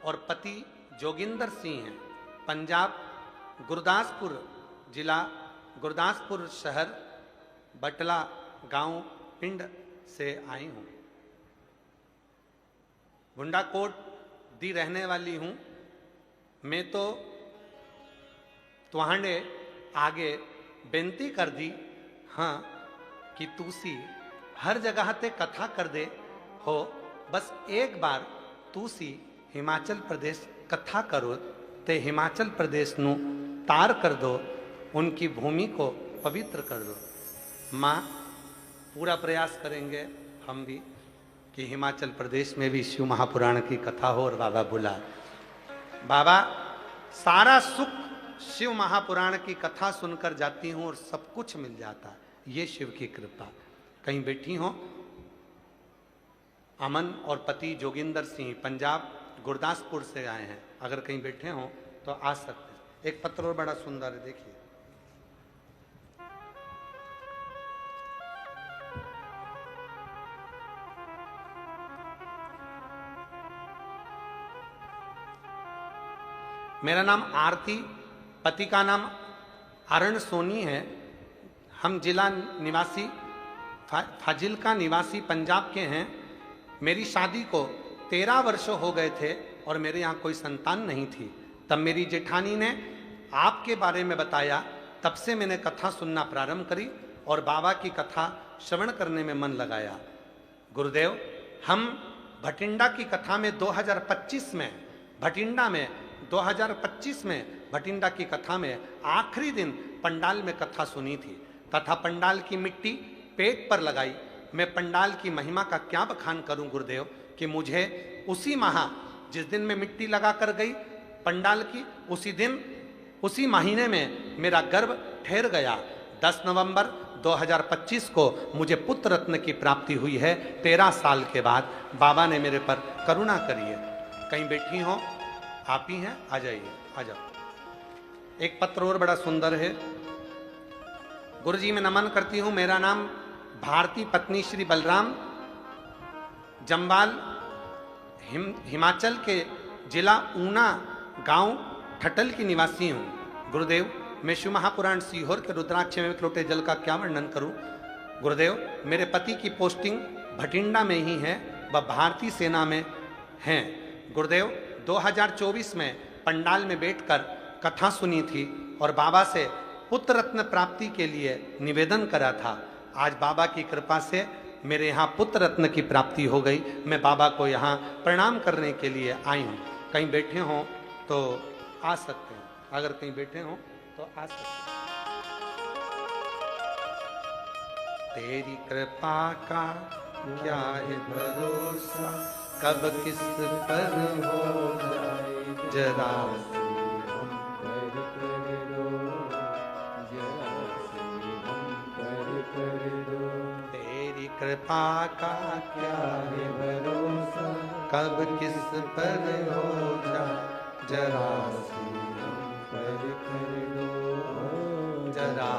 और पति जोगिंदर सिंह है। पंजाब गुरदासपुर जिला, गुरदासपुर शहर, बटला गांव पिंड से आई हूँ। बुंडाकोट दी रहने वाली हूँ। मैं तो तुहाने आगे बेनती कर दी हाँ कि तुसी हर जगह ते कथा कर दे हो, बस एक बार तुसी हिमाचल प्रदेश कथा करो ते हिमाचल प्रदेश नु तार कर दो, उनकी भूमि को पवित्र कर दो। माँ पूरा प्रयास करेंगे हम भी कि हिमाचल प्रदेश में भी शिव महापुराण की कथा हो और बाबा बुला। बाबा सारा सुख शिव महापुराण की कथा सुनकर जाती हूँ और सब कुछ मिल जाता है। ये शिव की कृपा। कहीं बैठी हो, अमन और पति जोगिंदर सिंह पंजाब गुरदासपुर से आए हैं। अगर कहीं बैठे हो तो आ सकते हैं। एक पत्र और बड़ा सुंदर है, देखिए। मेरा नाम आरती, पति का नाम अरण सोनी है। हम जिला निवासी फाजिल्का निवासी पंजाब के हैं। मेरी शादी को 13 वर्ष हो गए थे और मेरे यहाँ कोई संतान नहीं थी। तब मेरी जेठानी ने आपके बारे में बताया, तब से मैंने कथा सुनना प्रारंभ करी और बाबा की कथा श्रवण करने में मन लगाया। गुरुदेव, हम भटिंडा की कथा में 2025 में भटिंडा में 2025 में भटिंडा की कथा में आखिरी दिन पंडाल में कथा सुनी थी तथा पंडाल की मिट्टी पेट पर लगाई। मैं पंडाल की महिमा का क्या बखान करूं गुरुदेव कि मुझे उसी माह जिस दिन मैं मिट्टी लगा कर गई पंडाल की, उसी दिन उसी महीने में मेरा गर्भ ठहर गया। 10 नवंबर 2025 को मुझे पुत्र रत्न की प्राप्ति हुई है। 13 साल के बाद बाबा ने मेरे पर करुणा करी है। कहीं बैठी हो, आप ही हैं, आ जाइए, आ जाओ। एक पत्र और बड़ा सुंदर है। गुरुजी मैं नमन करती हूँ। मेरा नाम भारती, पत्नी श्री बलराम, जम्बाल हिमाचल के जिला ऊना गांव ठटल की निवासी हूँ। गुरुदेव, मैं शिव महापुराण सीहोर के रुद्राक्ष में एक लोटे जल का क्या वर्णन करूं। गुरुदेव, मेरे पति की पोस्टिंग भटिंडा में ही है, वह भारतीय सेना में हैं। गुरुदेव, 2024 में पंडाल में बैठकर कथा सुनी थी और बाबा से पुत्र रत्न प्राप्ति के लिए निवेदन करा था। आज बाबा की कृपा से मेरे यहाँ पुत्र रत्न की प्राप्ति हो गई। मैं बाबा को यहाँ प्रणाम करने के लिए आई हूँ। कहीं बैठे हों तो आ सकते हैं। अगर कहीं बैठे हों तो आ सकते हैं। तेरी कृपा का क्या है भरोसा, कब किस पर हो जाए जरा तेरी कृपा का क्या है भरोसा, कब किस पर हो जाए जरा पर कर दो, जरा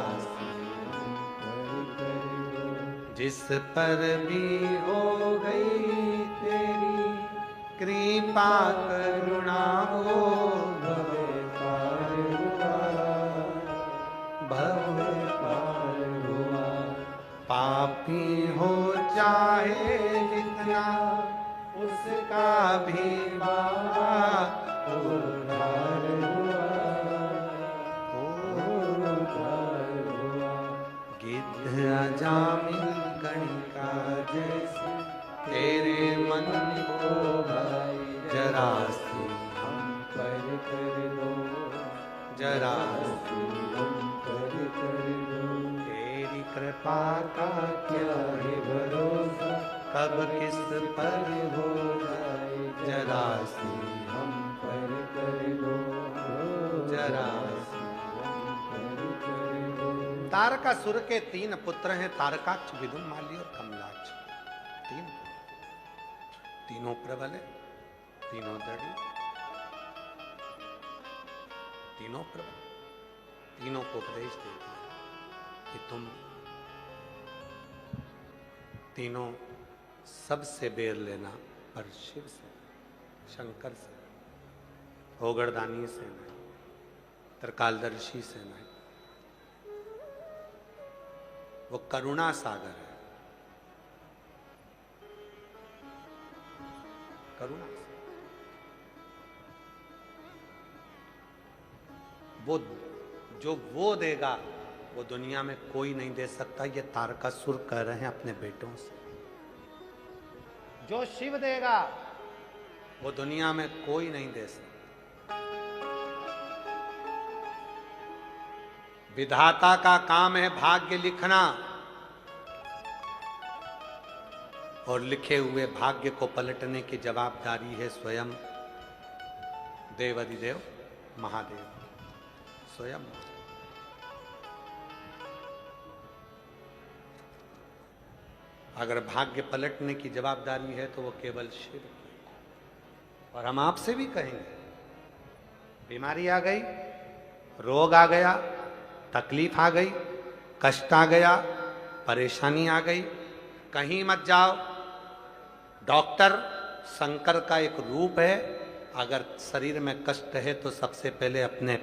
जिस पर भी हो गई तेरी कृपा करुणा हो, भव पार हुआ, पापी हो चाहे जितना उसका भी बाबा उद्धार जरासी हम पर कर दो, जरासी हम पर कर दो। तेरी कृपा का क्या है भरोसा, कब किस पर हो जाए जरासी हम पर कर दो, जरासी। हम पर कर दो। तारकासुर के 3 पुत्र हैं, तारकाक्ष, विदुन, माली और कमलाक्ष। 3 तीनों प्रबल है, तीनों दृढ़, तीनों प्रबल, तीनों को उपदेश देते हैं कि तुम तीनों सबसे बेर लेना, पर शिव से, शंकर से, ओगड़दानी से नहीं, त्रिकालदर्शी से नहीं। वो करुणा सागर है, करुणा सागर। वो जो वो देगा वो दुनिया में कोई नहीं दे सकता। ये तारकासुर कह रहे हैं अपने बेटों से, जो शिव देगा वो दुनिया में कोई नहीं दे सकता। विधाता का काम है भाग्य लिखना, और लिखे हुए भाग्य को पलटने की जवाबदारी है स्वयं देवाधिदेव महादेव, स्वयं। अगर भाग्य पलटने की जवाबदारी है तो वो केवल शिव की। और हम आपसे भी कहेंगे, बीमारी आ गई, रोग आ गया, तकलीफ आ गई, कष्ट आ गया, परेशानी आ गई, कहीं मत जाओ। डॉक्टर शंकर का एक रूप है। अगर शरीर में कष्ट है तो सबसे पहले अपने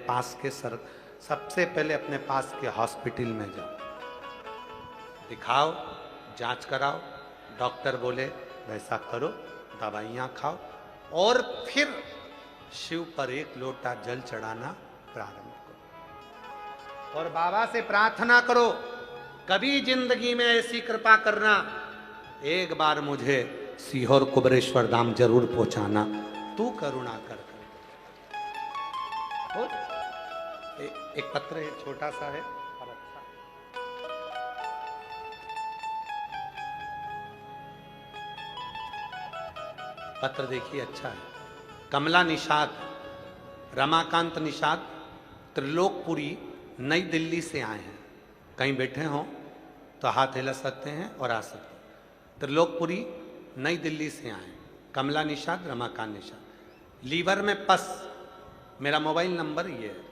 पास के हॉस्पिटल में जाओ, दिखाओ, जांच कराओ, डॉक्टर बोले वैसा करो, दवाइयाँ खाओ, और फिर शिव पर एक लोटा जल चढ़ाना प्रारंभ करो। और बाबा से प्रार्थना करो, कभी जिंदगी में ऐसी कृपा करना, एक बार मुझे सीहोर कुबरेश्वर धाम जरूर पहुंचाना, तू करुणा कर। एक पत्र है, छोटा सा है और अच्छा। पत्र देखिए, अच्छा है। कमला निषाद, रमाकांत निषाद त्रिलोकपुरी नई दिल्ली से आए हैं। कहीं बैठे हों तो हाथ हिला सकते हैं और आ सकते हैं। त्रिलोकपुरी नई दिल्ली से आए, कमला निषाद, रमाकांत निषाद। लीवर में पस, मेरा मोबाइल नंबर ये है।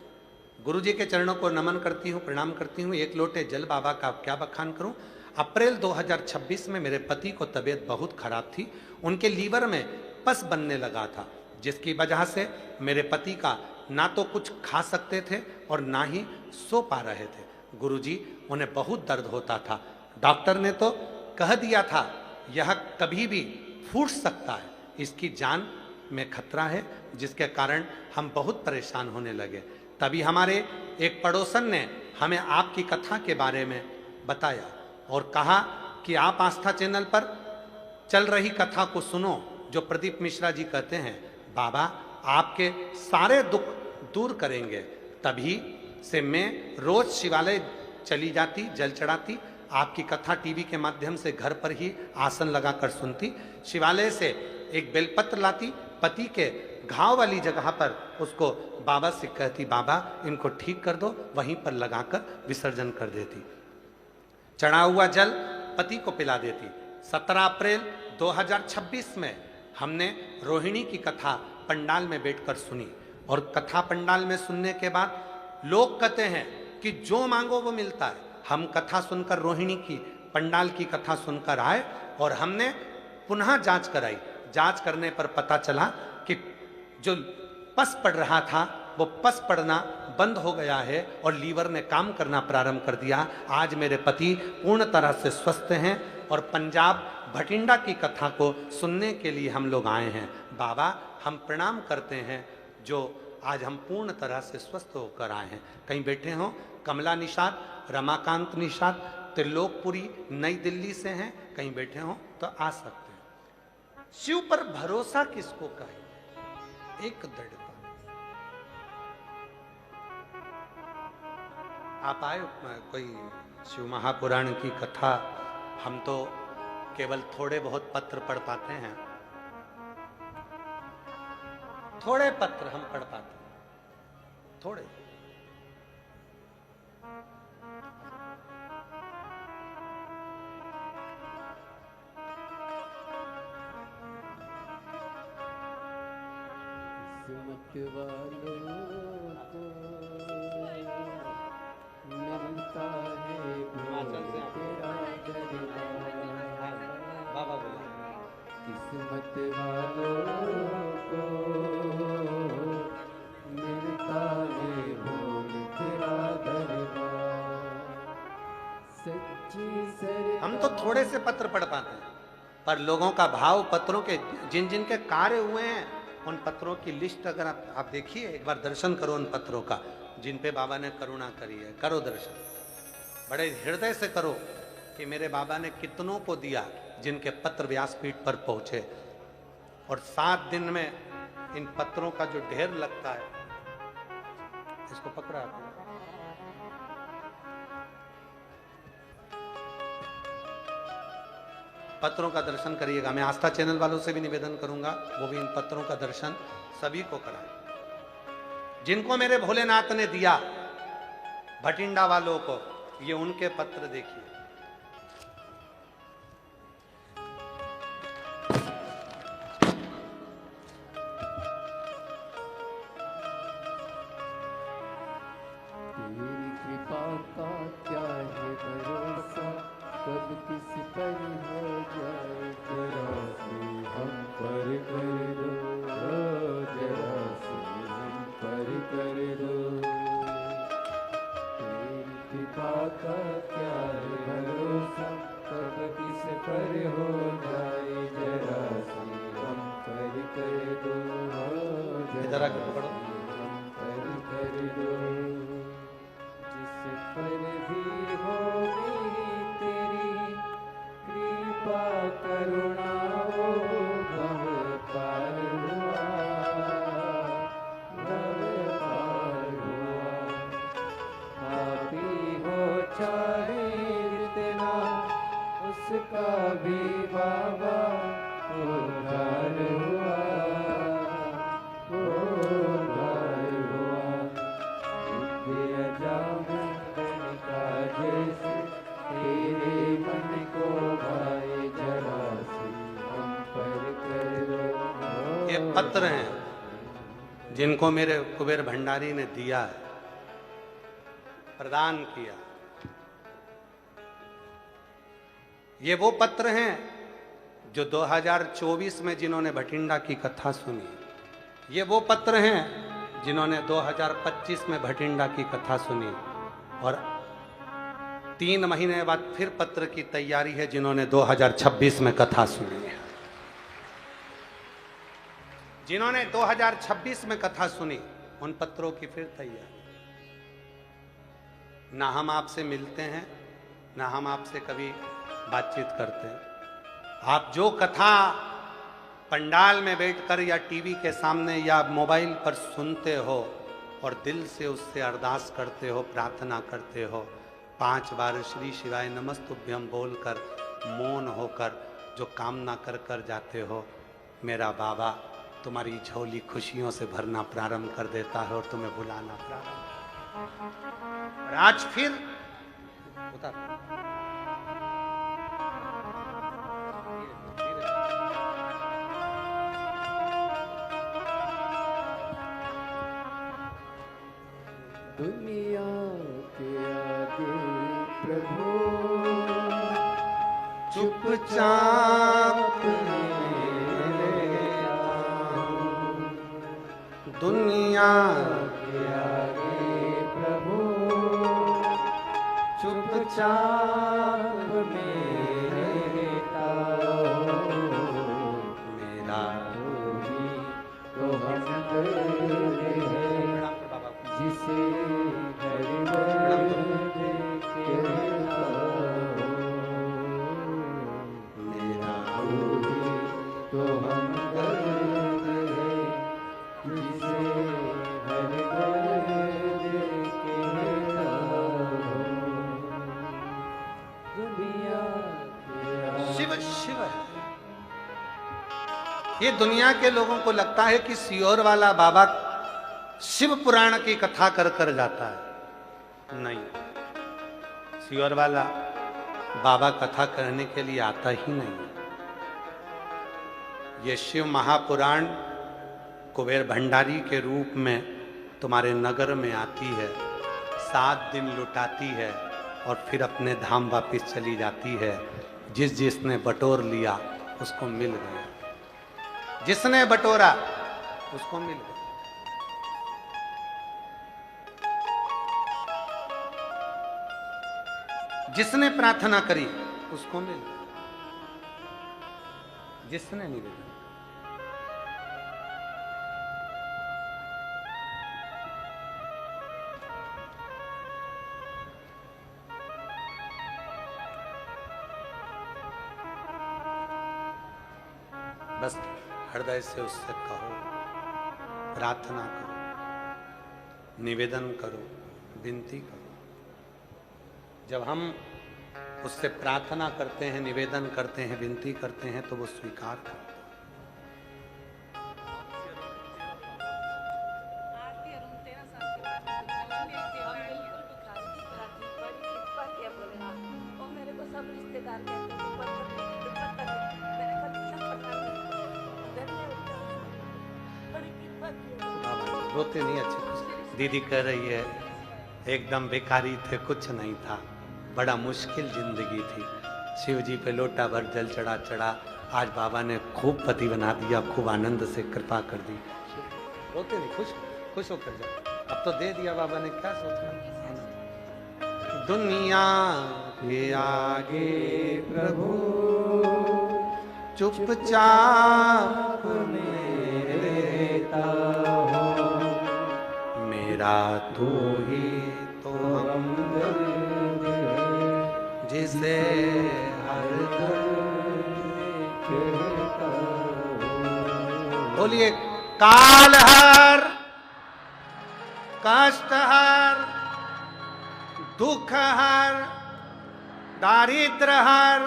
गुरुजी के चरणों को नमन करती हूँ, प्रणाम करती हूँ। एक लोटे जल बाबा का क्या बखान करूँ। अप्रैल 2026 में मेरे पति को तबीयत बहुत खराब थी, उनके लीवर में पस बनने लगा था, जिसकी वजह से मेरे पति का ना तो कुछ खा सकते थे और ना ही सो पा रहे थे। गुरुजी, उन्हें बहुत दर्द होता था। डॉक्टर ने तो कह दिया था यह कभी भी फूट सकता है, इसकी जान में खतरा है, जिसके कारण हम बहुत परेशान होने लगे। तभी हमारे एक पड़ोसन ने हमें आपकी कथा के बारे में बताया और कहा कि आप आस्था चैनल पर चल रही कथा को सुनो, जो प्रदीप मिश्रा जी कहते हैं बाबा आपके सारे दुख दूर करेंगे। तभी से मैं रोज शिवालय चली जाती, जल चढ़ाती, आपकी कथा टीवी के माध्यम से घर पर ही आसन लगाकर सुनती। शिवालय से एक बेलपत्र लाती, पति के घाव वाली जगह पर उसको बाबा से कहती बाबा इनको ठीक कर दो, वहीं पर लगाकर विसर्जन कर देती। चढ़ा हुआ जल पति को पिला देती। 17 अप्रैल 2026 में हमने रोहिणी की कथा पंडाल में बैठकर सुनी, और कथा पंडाल में सुनने के बाद लोग कहते हैं कि जो मांगो वो मिलता है। हम कथा सुनकर, रोहिणी की पंडाल की कथा सुनकर आए और हमने पुनः जांच कराई। जांच करने पर पता चला कि जो पस पड़ रहा था वो पस पड़ना बंद हो गया है और लीवर ने काम करना प्रारंभ कर दिया। आज मेरे पति पूर्ण तरह से स्वस्थ हैं और पंजाब भटिंडा की कथा को सुनने के लिए हम लोग आए हैं। बाबा हम प्रणाम करते हैं जो आज हम पूर्ण तरह से स्वस्थ होकर आए हैं। कहीं बैठे हों, कमला निषाद, रमाकांत निषाद त्रिलोकपुरी नई दिल्ली से हैं, कहीं बैठे हों तो आ सकते हैं। शिव पर भरोसा किसको कहे? एक धड़कन। आप आए कोई शिव महापुराण की कथा, हम तो केवल थोड़े बहुत पत्र पढ़ पाते हैं, थोड़े पत्र हम पढ़ पाते हैं, थोड़े। किस्मत वालों को मिलता है तेरा दरबार। बाबा बोला किस्मत वालों को मिलता है भोल तेरा दरबार। सच्ची सर हम तो थोड़े से पत्र पढ़ पाते हैं, पर लोगों का भाव पत्रों के जिन जिन के कार्य हुए हैं उन पत्रों की लिस्ट अगर आप देखिए, एक बार दर्शन करो उन पत्रों का जिन पे बाबा ने करुणा करी है। करो दर्शन, बड़े हृदय से करो कि मेरे बाबा ने कितनों को दिया जिनके पत्र व्यासपीठ पर पहुंचे, और 7 दिन में इन पत्रों का जो ढेर लगता है, इसको पकड़ा आपने। पत्रों का दर्शन करिएगा। मैं आस्था चैनल वालों से भी निवेदन करूंगा, वो भी इन पत्रों का दर्शन सभी को कराएं। जिनको मेरे भोलेनाथ ने दिया, भटिंडा वालों को, ये उनके पत्र देखिए। तेरी कृपा का क्या है भरोसा, कब किस पर हो जाए जरा से हम पर कर दो, जरा से हम पर कर दो। तेरी कृपा का क्या है भरोसा, कब किस पर हो जाए जरा से हम पर कर दो, इधर आके पकड़ो। हम पर कर दो। जिस पर भी होगी तेरी कृपा करुणा, वो भव पार हुआ, भव पार हुआ। पापी हो चाहे जितना, उसका भी बाबा उद्धार हुआ, उद्धार हुआ। जैसे तेरे मन को भाए जरा से हम पर कर। ये पत्र हैं जिनको मेरे कुबेर भंडारी ने दिया है, प्रदान किया। ये वो पत्र हैं जो 2024 में जिन्होंने भटिंडा की कथा सुनी। ये वो पत्र हैं जिन्होंने 2025 में भटिंडा की कथा सुनी, और 3 महीने बाद फिर पत्र की तैयारी है जिन्होंने 2026 में कथा सुनी है। जिन्होंने 2026 में कथा सुनी, उन पत्रों की फिर तैयारी। ना हम आपसे मिलते हैं, ना हम आपसे कभी बातचीत करते हैं। आप जो कथा पंडाल में बैठकर या टीवी के सामने या मोबाइल पर सुनते हो और दिल से उससे अरदास करते हो, प्रार्थना करते हो, 5 बार श्री शिवाय नमस्तुभ्यम बोलकर मौन होकर जो कामना कर कर जाते हो, मेरा बाबा तुम्हारी झोली खुशियों से भरना प्रारंभ कर देता है और तुम्हें बुलाना प्रारंभ। और आज फिर दुनिया के आगे प्रभु चुपचाप दुनिया के आगे प्रभु चुपचाप मेरे ताओ, मेरा तो हम जिसे मेरा तो हम ये दुनिया के लोगों को लगता है कि सियोर वाला बाबा शिव पुराण की कथा कर कर जाता है। नहीं, सियोर वाला बाबा कथा करने के लिए आता ही नहीं है। ये शिव महापुराण कुबेर भंडारी के रूप में तुम्हारे नगर में आती है, 7 दिन लुटाती है और फिर अपने धाम वापिस चली जाती है। जिसने बटोर लिया उसको मिल गया, जिसने बटोरा उसको मिल गया। जिसने प्रार्थना करी उसको मिल गया, जिसने निवेदन। बस हृदय से उससे कहो, प्रार्थना करो, निवेदन करो, विनती करो। जब हम उससे प्रार्थना करते हैं, निवेदन करते हैं, विनती करते हैं तो वो स्वीकार करता है। रोते नहीं, अच्छे दीदी कह रही है एकदम बेकारी थे, कुछ नहीं था, बड़ा मुश्किल जिंदगी थी। शिव जी पे लोटा भर जल चढ़ा चढ़ा, आज बाबा ने खूब पति बना दिया, खूब आनंद से कृपा कर दी। रोते नहीं, खुश होकर जाओ। अब तो दे दिया बाबा ने, क्या सोचना। दुनिया के आगे प्रभु चुपचाप रहता हो, मेरा तू ही तो हमदर्द है, जिसे हर दर्द कहता हो। बोलिए, काल हर, कष्ट हर, दुख हर, दारिद्र हर,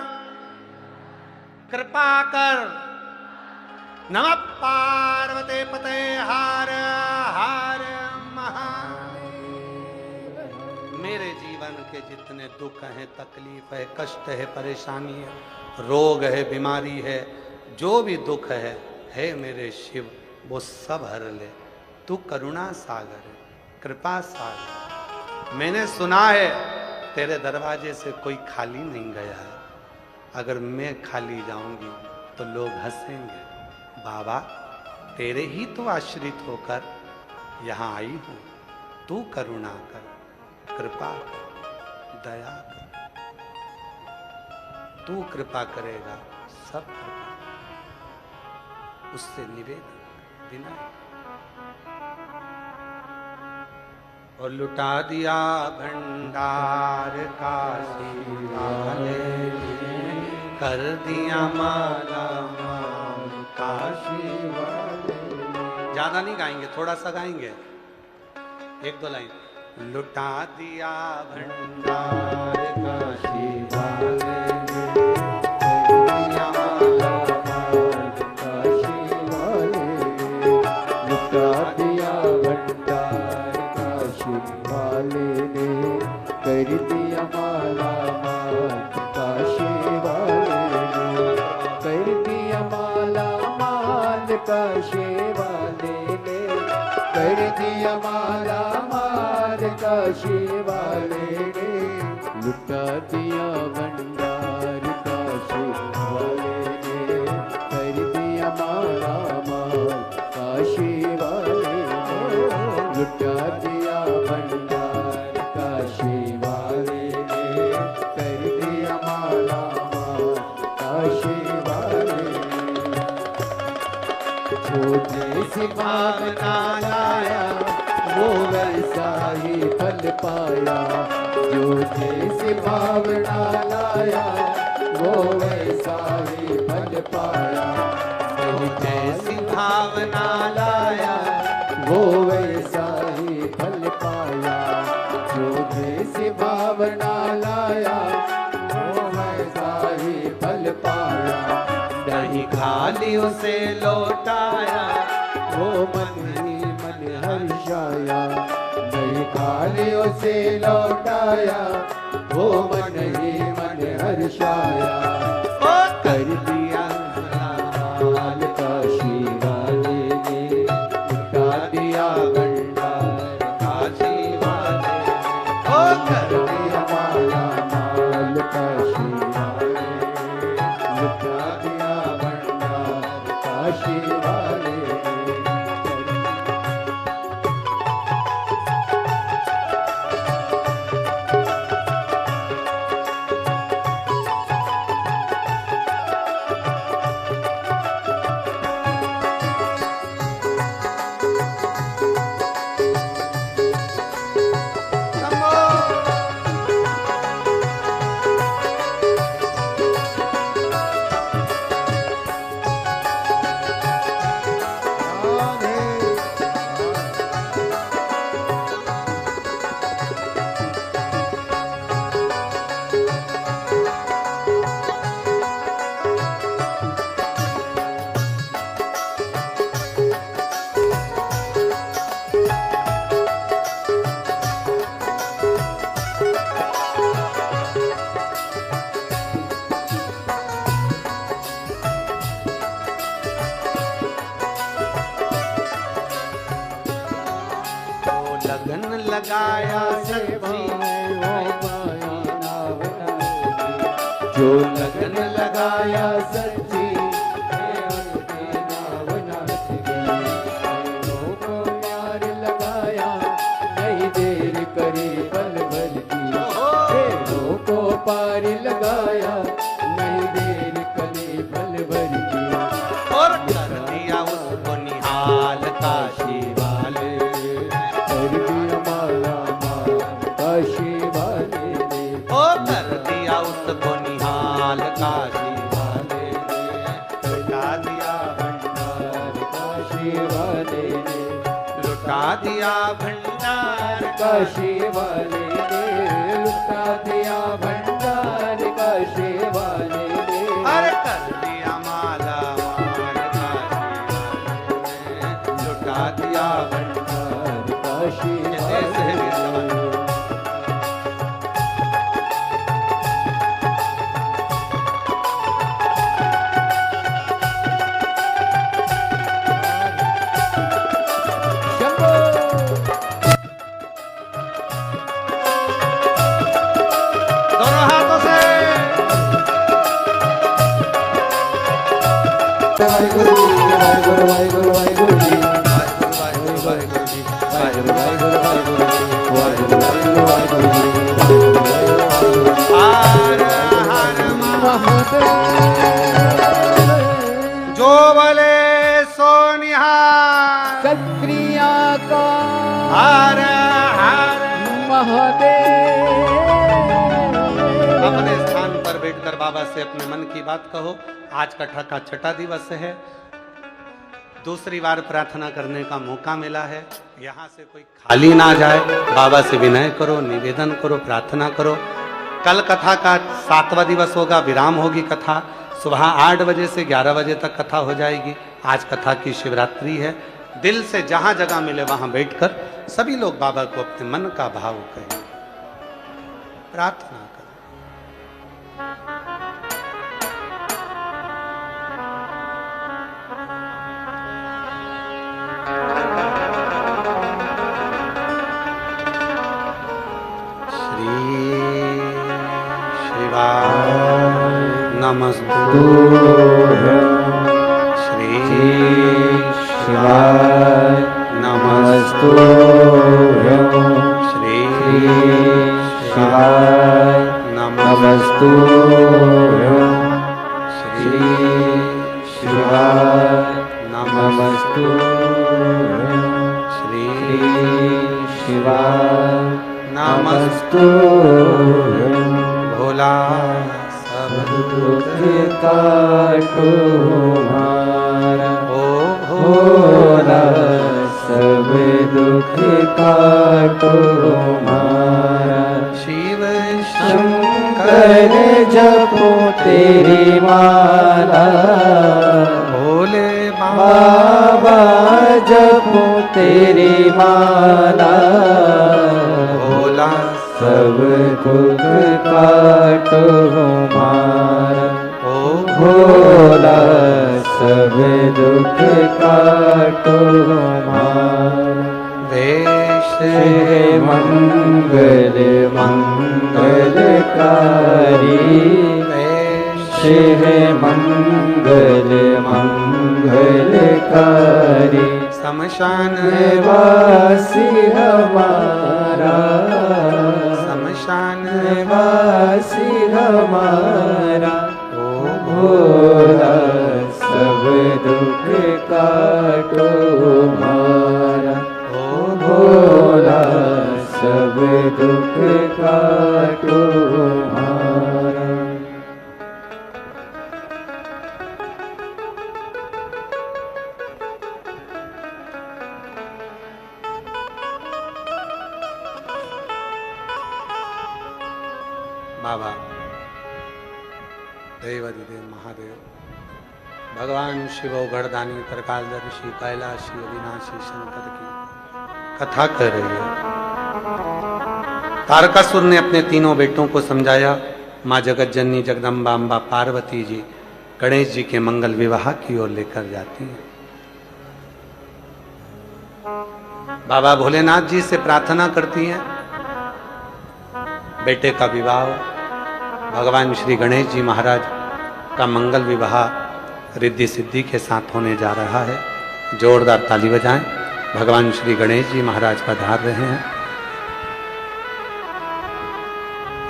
कृपा कर। नमः पार्वते पते हर हर महादेव। मेरे जीवन के जितने दुख हैं, तकलीफ है, कष्ट है, परेशानी है, रोग है, बीमारी है, जो भी दुख है मेरे शिव, वो सब हर ले। तू करुणा सागर है, कृपा सागर। मैंने सुना है तेरे दरवाजे से कोई खाली नहीं गया है। अगर मैं खाली जाऊंगी तो लोग हंसेंगे। बाबा, तेरे ही तो आश्रित होकर यहाँ आई हूँ। तू करुणा कर, कृपा कर, दया कर। तू कृपा करेगा, सब कृपा। उससे निवेदन बिना और लुटा दिया भंडार काशी वाले, कर दिया माला माल काशी वाले। ज्यादा नहीं गाएंगे, थोड़ा सा गाएंगे, 1-2 लाइन। लुटा दिया भंडार काशी वाले, कर दिया माला माल काशी वाले ने, कर दिया माला माल काशी वाले ने, कर दिया माला माल काशी वाले ने। लुटा दिया भंडार काशी वाले ने, कर दिया माला माल काशी वाले ने। लुटा दिया भंडार काशी वाले ने, कर दिया माला माल काशी वाले ने। जो जैसी भावना लाया वो वैसा ही फल पाया, जो जैसी भावना लाया वो वैसा ही फल पाया। जैसी भावना लाया वो वैसा ही फल पाया, जो जैसी भावना लाया वो वैसा ही फल पाया। नहीं खाली उसे लो मन ही मन हर्षाया, नहीं खाली उसे लौटाया, वो मन ही मन हर्षाया। कर दिया लाल काशी वाले ने, लुटा दिया भंडार काशी वाले ने, कर दिया माला माल काशी वाले ने, लुटा दिया भंडार काशी वाले ने। लगन लगाया सच्ची, जो लगन लगाया सच्ची, उसके नाव नाच गई। को प्यार लगाया, नहीं देर करे पल भर की, को पार लगाया, नहीं देर करे पल भर की। और कर दिया उसको निहाल काशी वाले, कर दिया माला माल काशी वाले ने, ओ कर दिया उसको निहाल काशी वाले ने, लुटा दिया भंडार काशी वाले ने, लुटा दिया भंडार काशी वाले ने, लुटा दिया भंडार काशी वाले ने। अरे कर दिया माला माल काशी वाले ने, लुटा दिया भंडार काशी ऐसे है वीर सभा। दोनों हाथों से वाहिगुरु जी, वाहिगुरु वाहिगुरु वाहिगुरु जी, वाहिगुरु वाहिगुरु जी, वाहिगुरु वाहिगुरु वाहिगुरु वाहिगुरु वाहिगुरु वाहिगुरु जी। हर हर महादेव जो बोले सो निहाल, सत्रिया का हर हर। महादेव। अपने स्थान पर बैठकर बाबा से अपने मन की बात कहो। आज कथा का छठा दिवस है, दूसरी बार प्रार्थना करने का मौका मिला है। यहाँ से कोई खाली ना जाए, बाबा से विनय करो, निवेदन करो, प्रार्थना करो। कल कथा का 7वां दिवस होगा, विराम होगी कथा। सुबह 8 बजे से 11 बजे तक कथा हो जाएगी। आज कथा की शिवरात्रि है। दिल से जहां जगह मिले वहां बैठकर सभी लोग बाबा को अपने मन का भाव कहें, प्रार्थना करें। श्री शिवाय नमस्तुभ्यं, श्री शिवाय नमस्तुभ्यं, श्री शिवाय नमस्तुभ्यं, श्री शिवाय नमस्तुभ्यं, श्री शिवाय नमस्तुभ्यं। भोला सब दुख काटो हमारा, ओ भोला सब दुख काटो हमारा। शिव शंकर जपो तेरी माला, भोले बाबा जप जपो तेरी माला, भोला सब दुख काटो हमारा। ओ भोला सब दुख काटो हमारा। देश मंगल मंगलकारी, शिव मंगल मंगलकारी। शमशान वासी हमारा, शमशान वासी हमारा। ओ भोला सब दुख काटो हमारा। ओ भोला सब दुख काटो हमारा। बाबा देवाधिदेव महादेव भगवान शिव गढ़दानी त्रिकालदर्शी कैलाशी अविनाशी शंकर की कथा कर रही है। तारकासुर ने अपने तीनों बेटों को समझाया। माँ जगत जननी जगदम्बा अम्बा पार्वती जी गणेश जी के मंगल विवाह की ओर लेकर जाती हैं। बाबा भोलेनाथ जी से प्रार्थना करती हैं बेटे का विवाह हो। भगवान श्री गणेश जी महाराज का मंगल विवाह रिद्धि सिद्धि के साथ होने जा रहा है। जोरदार ताली बजाएं। भगवान श्री गणेश जी महाराज पधार रहे हैं।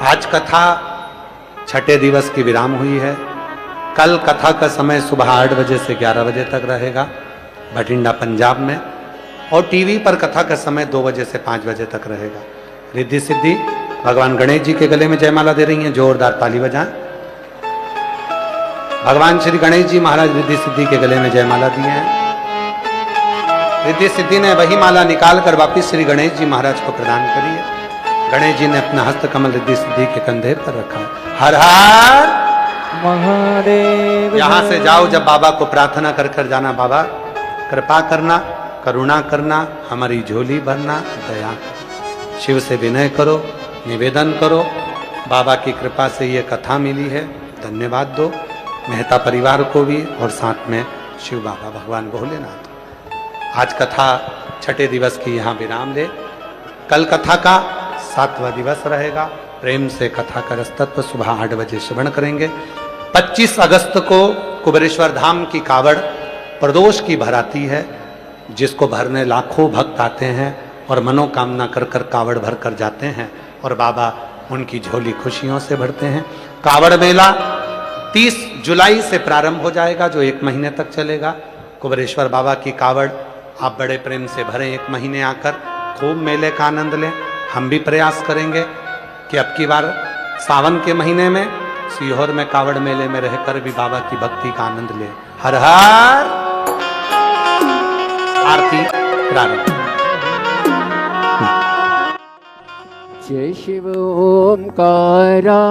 आज कथा छठे दिवस की विराम हुई है। कल कथा का समय सुबह 8 बजे से 11 बजे तक रहेगा बठिंडा पंजाब में, और टीवी पर कथा का समय 2 बजे से 5 बजे तक रहेगा। रिद्धि सिद्धि भगवान गणेश जी के गले में जयमाला दे रही हैं। जोरदार ताली बजाएं। भगवान श्री गणेश जी महाराज रिद्धि सिद्धि के गले में जयमाला दिए हैं। रिद्धि सिद्धि ने वही माला निकाल कर वापिस श्री गणेश जी महाराज को प्रदान करी है। गणेश जी ने अपना हस्त कमल रिद्धि सिद्धि के कंधे पर रखा है। हर हर महादेव। यहां से जाओ, जब बाबा को प्रार्थना कर कर जाना, बाबा कृपा करना, करुणा करना, हमारी झोली भरना, दया करना। शिव से विनय करो, निवेदन करो। बाबा की कृपा से ये कथा मिली है, धन्यवाद दो मेहता परिवार को भी, और साथ में शिव बाबा भगवान भोलेनाथ। आज कथा छठे दिवस की यहाँ विराम ले। कल कथा का 7वां दिवस रहेगा। प्रेम से कथा का रसतत्व सुबह 8 बजे श्रवण करेंगे। 25 अगस्त को कुबेरेश्वर धाम की कावड़ प्रदोष की भराती है, जिसको भरने लाखों भक्त आते हैं और मनोकामना कर कर कावड़ भर कर जाते हैं, और बाबा उनकी झोली खुशियों से भरते हैं। कावड़ मेला 30 जुलाई से प्रारंभ हो जाएगा, जो 1 महीने तक चलेगा। कुबेरेश्वर बाबा की कावड़ आप बड़े प्रेम से भरें। 1 महीने आकर खूब मेले का आनंद लें। हम भी प्रयास करेंगे कि अब की बार सावन के महीने में सीहोर में कावड़ मेले में रहकर भी बाबा की भक्ति का आनंद लें। हर हर। आरती प्रारंभ। जय शिव ओंकारा।